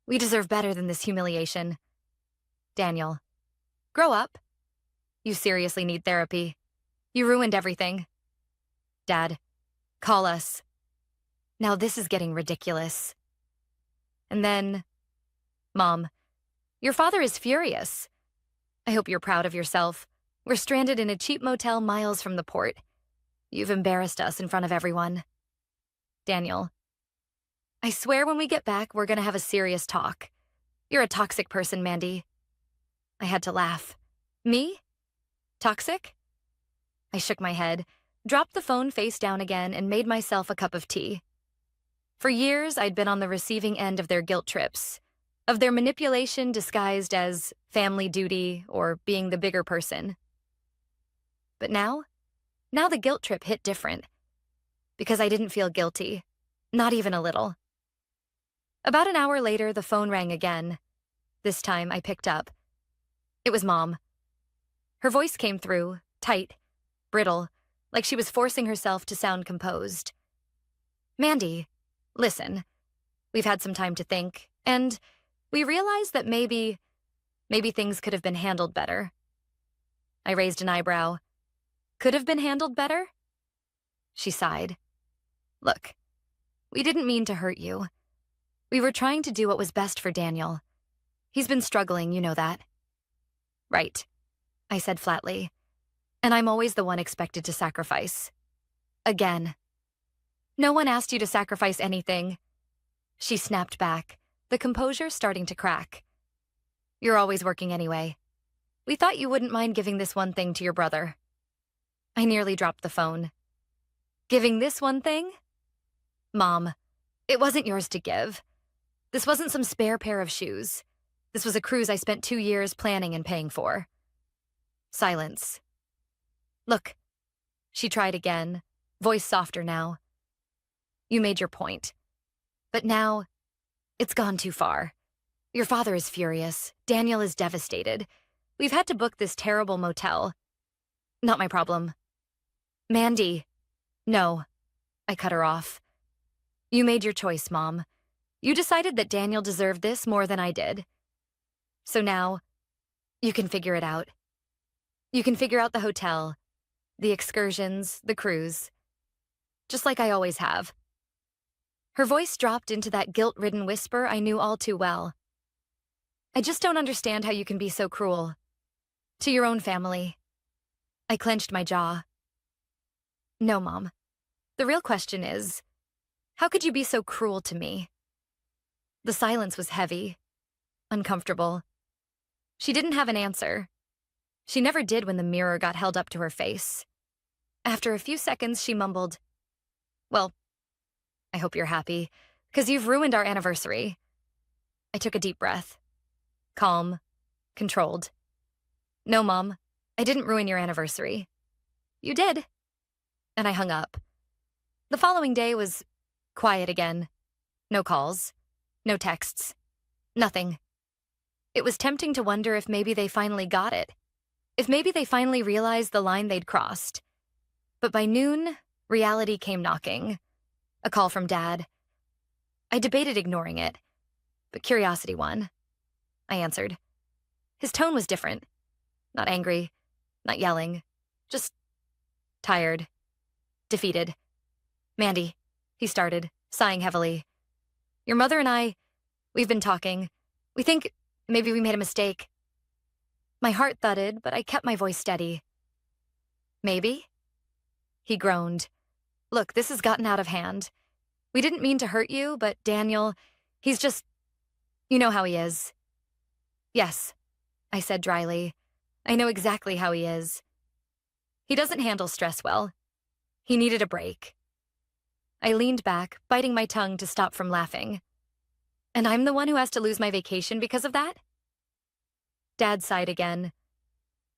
A: We deserve better than this humiliation. Daniel. Grow up. You seriously need therapy. You ruined everything. Dad. Call us. Now this is getting ridiculous. And then, Mom. Your father is furious. I hope you're proud of yourself. We're stranded in a cheap motel miles from the port. You've embarrassed us in front of everyone. Daniel. I swear when we get back, we're gonna have a serious talk. You're a toxic person, Mandy. I had to laugh. Me? Toxic? I shook my head, dropped the phone face down again, and made myself a cup of tea. For years, I'd been on the receiving end of their guilt trips, of their manipulation disguised as family duty or being the bigger person. But now the guilt trip hit different. because I didn't feel guilty. Not even a little. About an hour later, the phone rang again. This time, I picked up. It was Mom. Her voice came through, tight, brittle, like she was forcing herself to sound composed. "Mandy, listen, we've had some time to think, and we realized that maybe things could have been handled better." I raised an eyebrow. "Could have been handled better?" She sighed. "Look, we didn't mean to hurt you. We were trying to do what was best for Daniel. He's been struggling, you know that." "Right," I said flatly. "And I'm always the one expected to sacrifice. Again." "No one asked you to sacrifice anything." She snapped back, the composure starting to crack. "You're always working anyway. We thought you wouldn't mind giving this one thing to your brother." I nearly dropped the phone. "Giving this one thing?" "Mom, it wasn't yours to give. This wasn't some spare pair of shoes. This was a cruise I spent 2 years planning and paying for." Silence. "Look," she tried again, voice softer now. "You made your point. But now, it's gone too far. Your father is furious. Daniel is devastated. We've had to book this terrible motel. Not my problem." "Mandy." "No." I cut her off. "You made your choice, Mom. You decided that Daniel deserved this more than I did. So now, you can figure it out. You can figure out the hotel, the excursions, the cruise. Just like I always have." Her voice dropped into that guilt-ridden whisper I knew all too well. "I just don't understand how you can be so cruel. To your own family." I clenched my jaw. "No, Mom. The real question is, how could you be so cruel to me?" The silence was heavy, uncomfortable. She didn't have an answer. She never did when the mirror got held up to her face. After a few seconds, she mumbled, "Well, I hope you're happy, because you've ruined our anniversary." I took a deep breath. Calm, controlled. "No, Mom, I didn't ruin your anniversary." "You did." And I hung up. The following day was quiet again. No calls, no texts, nothing. It was tempting to wonder if maybe they finally got it, if maybe they finally realized the line they'd crossed. But by noon, reality came knocking. A call from Dad. I debated ignoring it, but curiosity won. I answered. His tone was different. Not angry, not yelling, just tired, defeated. "Mandy," he started, sighing heavily. "Your mother and we've been talking. We think maybe we made a mistake." My heart thudded, but I kept my voice steady. "Maybe?" He groaned. "Look, this has gotten out of hand. We didn't mean to hurt you, but Daniel, he's just, you know how he is." "Yes," I said dryly. "I know exactly how he is. He doesn't handle stress well. He needed a break." I leaned back, biting my tongue to stop from laughing. "And I'm the one who has to lose my vacation because of that?" Dad sighed again.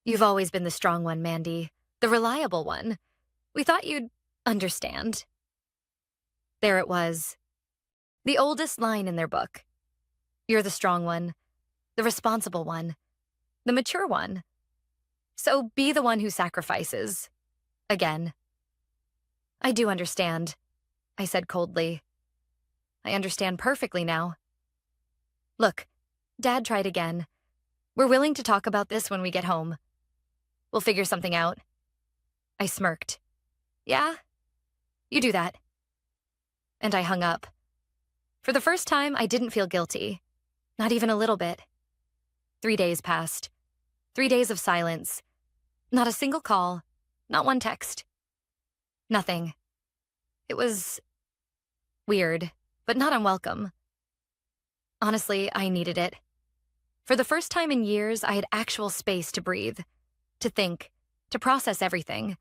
A: "You've always been the strong one, Mandy. The reliable one. We thought you'd understand." There it was. The oldest line in their book. You're the strong one, the responsible one, the mature one. So be the one who sacrifices. Again. "I do understand," I said coldly. "I understand perfectly now." "Look," Dad tried again. "We're willing to talk about this when we get home. We'll figure something out." I smirked. "Yeah? You do that." And I hung up. For the first time, I didn't feel guilty. Not even a little bit. 3 days passed. 3 days of silence. Not a single call. Not one text. Nothing. It was weird, but not unwelcome. Honestly, I needed it. For the first time in years, I had actual space to breathe, to think, to process everything.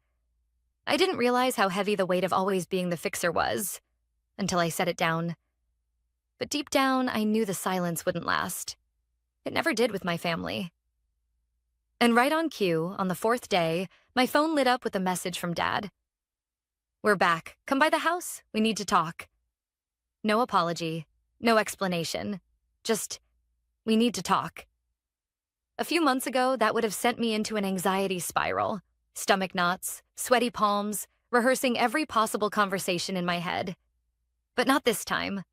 A: I didn't realize how heavy the weight of always being the fixer was, until I set it down. But deep down, I knew the silence wouldn't last. It never did with my family. And right on cue, on the 4th day, my phone lit up with a message from Dad. We're back. Come by the house. We need to talk. No apology. No explanation. Just, we need to talk. A few months ago, that would have sent me into an anxiety spiral. Stomach knots, sweaty palms, rehearsing every possible conversation in my head. But not this time.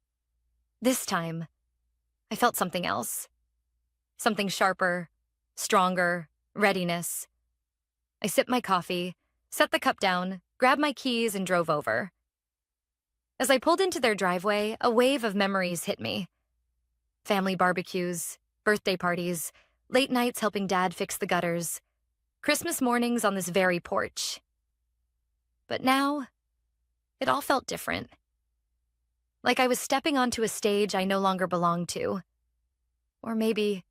A: This time, I felt something else. Something sharper, stronger, readiness. I sipped my coffee, set the cup down, grabbed my keys, and drove over. As I pulled into their driveway, a wave of memories hit me. Family barbecues, birthday parties, late nights helping Dad fix the gutters, Christmas mornings on this very porch. But now, it all felt different. Like I was stepping onto a stage I no longer belonged to. Or maybe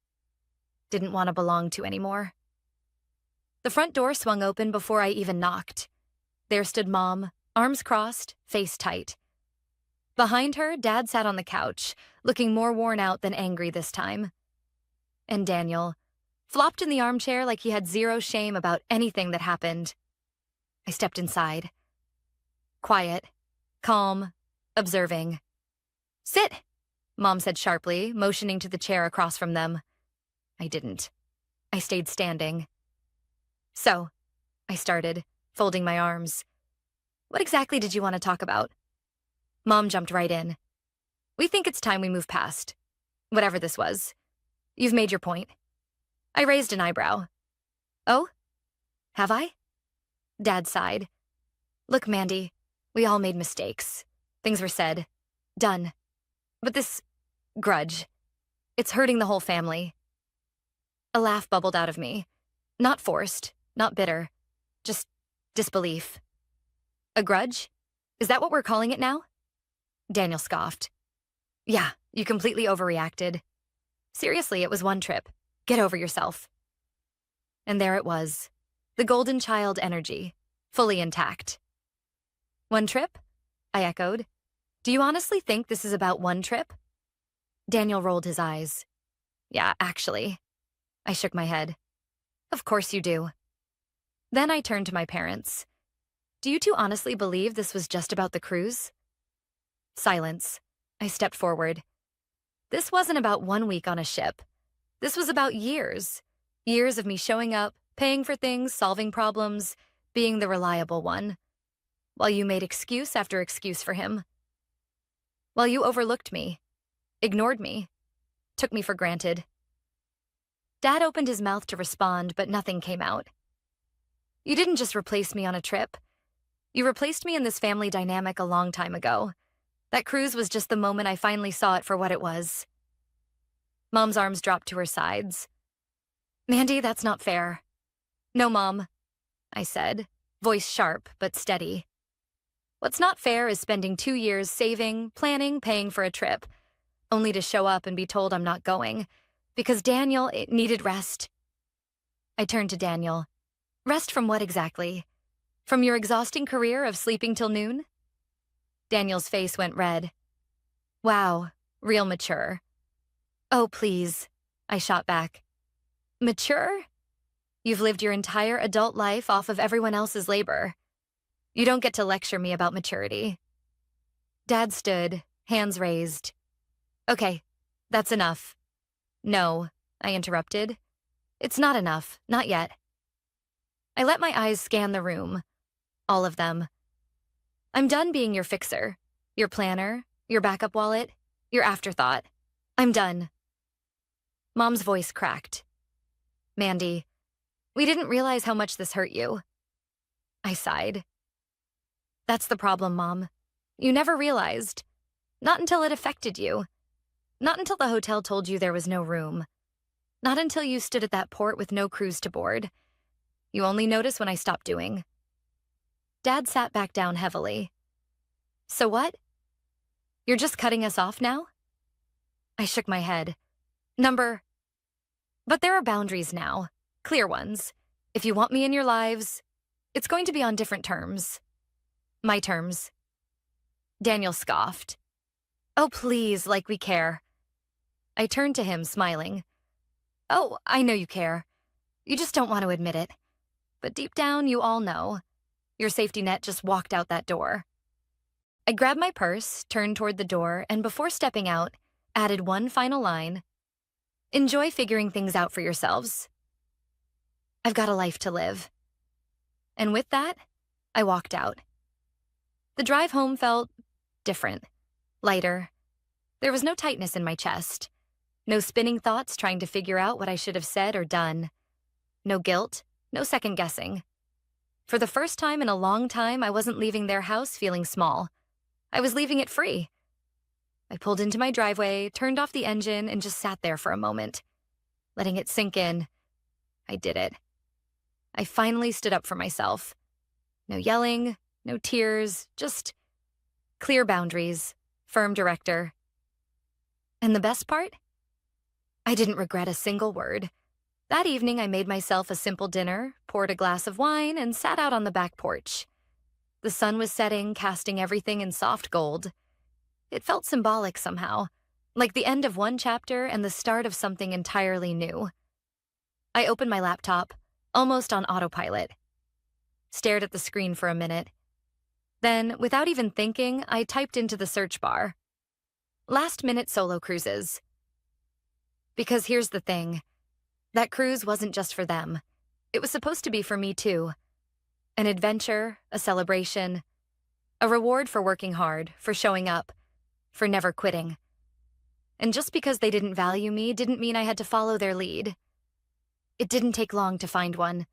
A: didn't want to belong to anymore. The front door swung open before I even knocked. There stood Mom, arms crossed, face tight. Behind her, Dad sat on the couch, looking more worn out than angry this time. And Daniel, flopped in the armchair like he had zero shame about anything that happened. I stepped inside. Quiet, calm, observing. "Sit," Mom said sharply, motioning to the chair across from them. I didn't. I stayed standing. "So," I started, folding my arms. "What exactly did you want to talk about?" Mom jumped right in. "We think it's time we move past. Whatever this was. You've made your point." I raised an eyebrow. "Oh? Have I?" Dad sighed. "Look, Mandy, we all made mistakes. Things were said. Done. But this grudge, it's hurting the whole family." A laugh bubbled out of me. Not forced, not bitter. Just disbelief. "A grudge? Is that what we're calling it now?" Daniel scoffed. "Yeah, you completely overreacted. Seriously, it was one trip. Get over yourself." And there it was. The golden child energy, fully intact. "One trip?" I echoed. "Do you honestly think this is about one trip?" Daniel rolled his eyes. "Yeah, actually." I shook my head. "Of course you do." Then I turned to my parents. "Do you two honestly believe this was just about the cruise?" Silence. I stepped forward. This wasn't about 1 week on a ship. This was about years. Years of me showing up, paying for things, solving problems, being the reliable one. While you made excuse after excuse for him. While you overlooked me, ignored me, took me for granted. Dad opened his mouth to respond, but nothing came out. "You didn't just replace me on a trip. You replaced me in this family dynamic a long time ago. That cruise was just the moment I finally saw it for what it was." Mom's arms dropped to her sides. "Mandy, that's not fair." "No, Mom," I said, voice sharp but steady. "What's not fair is spending 2 years saving, planning, paying for a trip, only to show up and be told I'm not going, because Daniel, it needed rest." I turned to Daniel. "Rest from what exactly? From your exhausting career of sleeping till noon?" Daniel's face went red. "Wow, real mature." "Oh, please," I shot back. "Mature? You've lived your entire adult life off of everyone else's labor. You don't get to lecture me about maturity." Dad stood, hands raised. "Okay, that's enough." "No," I interrupted. "It's not enough, not yet." I let my eyes scan the room. All of them. "I'm done being your fixer, your planner, your backup wallet, your afterthought. I'm done." Mom's voice cracked. "Mandy, we didn't realize how much this hurt you." I sighed. "That's the problem, Mom. You never realized. Not until it affected you. Not until the hotel told you there was no room. Not until you stood at that port with no crews to board. You only notice when I stopped doing." Dad sat back down heavily. "So what? You're just cutting us off now?" I shook my head. But there are boundaries now. Clear ones. If you want me in your lives, it's going to be on different terms. My terms." Daniel scoffed. "Oh, please, like we care." I turned to him, smiling. "Oh, I know you care. You just don't want to admit it. But deep down, you all know. Your safety net just walked out that door. I grabbed my purse, turned toward the door, and before stepping out, added one final line. Enjoy figuring things out for yourselves. I've got a life to live. And with that, I walked out. The drive home felt different, lighter. There was no tightness in my chest. No spinning thoughts trying to figure out what I should have said or done. No guilt, no second guessing. For the first time in a long time, I wasn't leaving their house feeling small. I was leaving it free. I pulled into my driveway, turned off the engine, and just sat there for a moment, letting it sink in. I did it. I finally stood up for myself. No yelling, no tears, just clear boundaries, firm director. And the best part? I didn't regret a single word. That evening, I made myself a simple dinner, poured a glass of wine, and sat out on the back porch. The sun was setting, casting everything in soft gold. It felt symbolic somehow, like the end of one chapter and the start of something entirely new. I opened my laptop, almost on autopilot. Stared at the screen for a minute. Then, without even thinking, I typed into the search bar. Last-minute solo cruises. Because here's the thing. That cruise wasn't just for them. It was supposed to be for me too. An adventure, a celebration, a reward for working hard, for showing up, for never quitting. And just because they didn't value me didn't mean I had to follow their lead. It didn't take long to find one.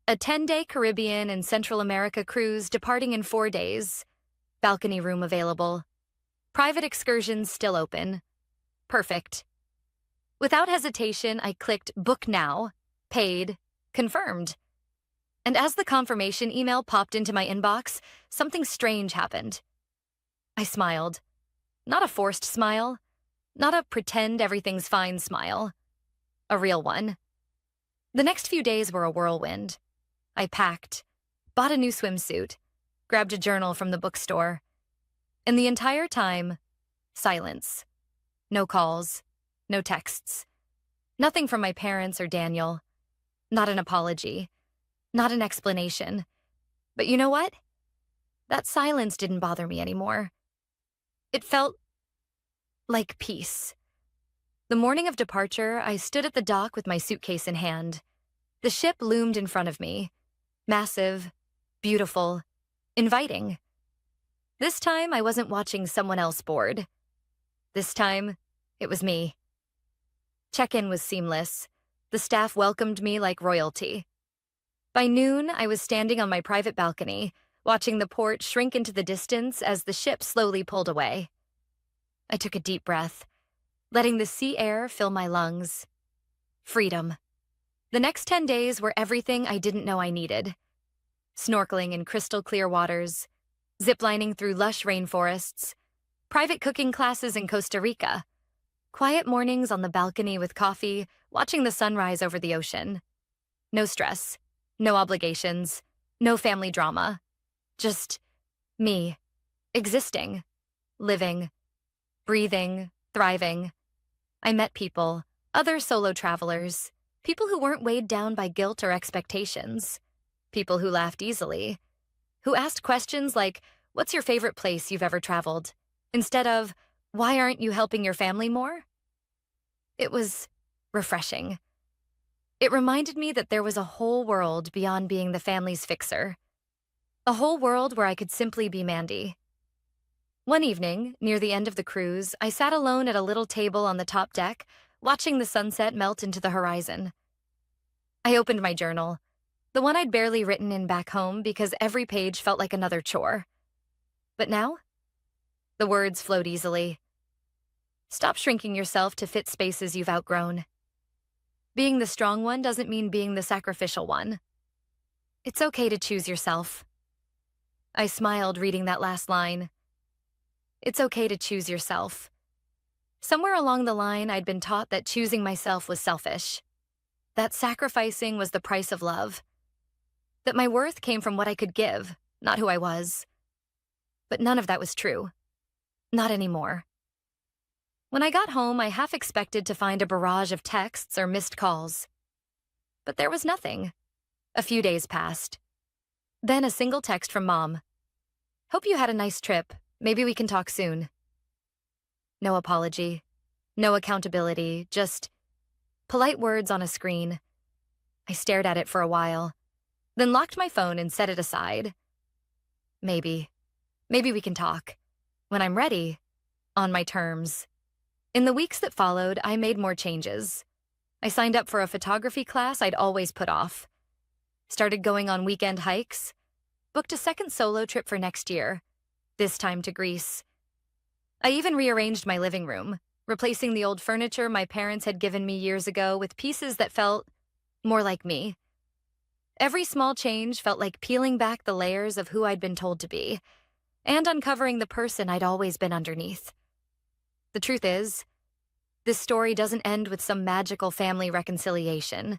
A: A 10-day Caribbean and Central America cruise departing in 4 days. Balcony room available. Private excursions still open. Perfect. Without hesitation, I clicked Book Now, paid, confirmed. And as the confirmation email popped into my inbox, something strange happened. I smiled. Not a forced smile. Not a pretend everything's fine smile. A real one. The next few days were a whirlwind. I packed, bought a new swimsuit, grabbed a journal from the bookstore. And the entire time, silence. No calls. No texts. Nothing from my parents or Daniel. Not an apology. Not an explanation. But you know what? That silence didn't bother me anymore. It felt like peace. The morning of departure, I stood at the dock with my suitcase in hand. The ship loomed in front of me. Massive, beautiful, inviting. This time, I wasn't watching someone else board. This time, it was me. Check-in was seamless. The staff welcomed me like royalty. By noon, I was standing on my private balcony, watching the port shrink into the distance as the ship slowly pulled away. I took a deep breath, letting the sea air fill my lungs. Freedom. The next 10 days were everything I didn't know I needed. Snorkeling in crystal clear waters, ziplining through lush rainforests, private cooking classes in Costa Rica, quiet mornings on the balcony with coffee, watching the sunrise over the ocean. No stress, no obligations, no family drama. Just me, existing, living, breathing, thriving. I met people, other solo travelers, people who weren't weighed down by guilt or expectations, people who laughed easily, who asked questions like, "What's your favorite place you've ever traveled?" instead of, "Why aren't you helping your family more?" It was refreshing. It reminded me that there was a whole world beyond being the family's fixer. A whole world where I could simply be Mandy. One evening, near the end of the cruise, I sat alone at a little table on the top deck, watching the sunset melt into the horizon. I opened my journal, the one I'd barely written in back home because every page felt like another chore. But now, the words flowed easily. Stop shrinking yourself to fit spaces you've outgrown. Being the strong one doesn't mean being the sacrificial one. It's okay to choose yourself. I smiled reading that last line. It's okay to choose yourself. Somewhere along the line, I'd been taught that choosing myself was selfish. That sacrificing was the price of love. That my worth came from what I could give, not who I was. But none of that was true. Not anymore. When I got home, I half expected to find a barrage of texts or missed calls. But there was nothing. A few days passed. Then a single text from Mom. Hope you had a nice trip. Maybe we can talk soon. No apology. No accountability. Just polite words on a screen. I stared at it for a while, then locked my phone and set it aside. Maybe. Maybe we can talk. When I'm ready. On my terms. In the weeks that followed, I made more changes. I signed up for a photography class I'd always put off. Started going on weekend hikes. Booked a second solo trip for next year, this time to Greece. I even rearranged my living room, replacing the old furniture my parents had given me years ago with pieces that felt more like me. Every small change felt like peeling back the layers of who I'd been told to be, and uncovering the person I'd always been underneath. The truth is, this story doesn't end with some magical family reconciliation.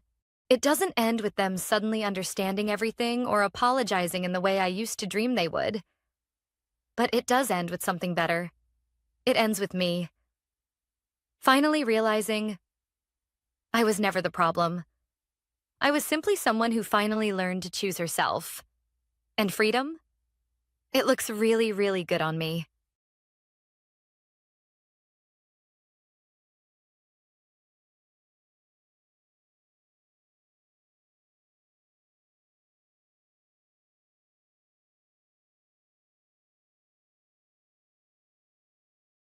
A: It doesn't end with them suddenly understanding everything or apologizing in the way I used to dream they would. But it does end with something better. It ends with me finally realizing I was never the problem. I was simply someone who finally learned to choose herself. And freedom? It looks really, really good on me.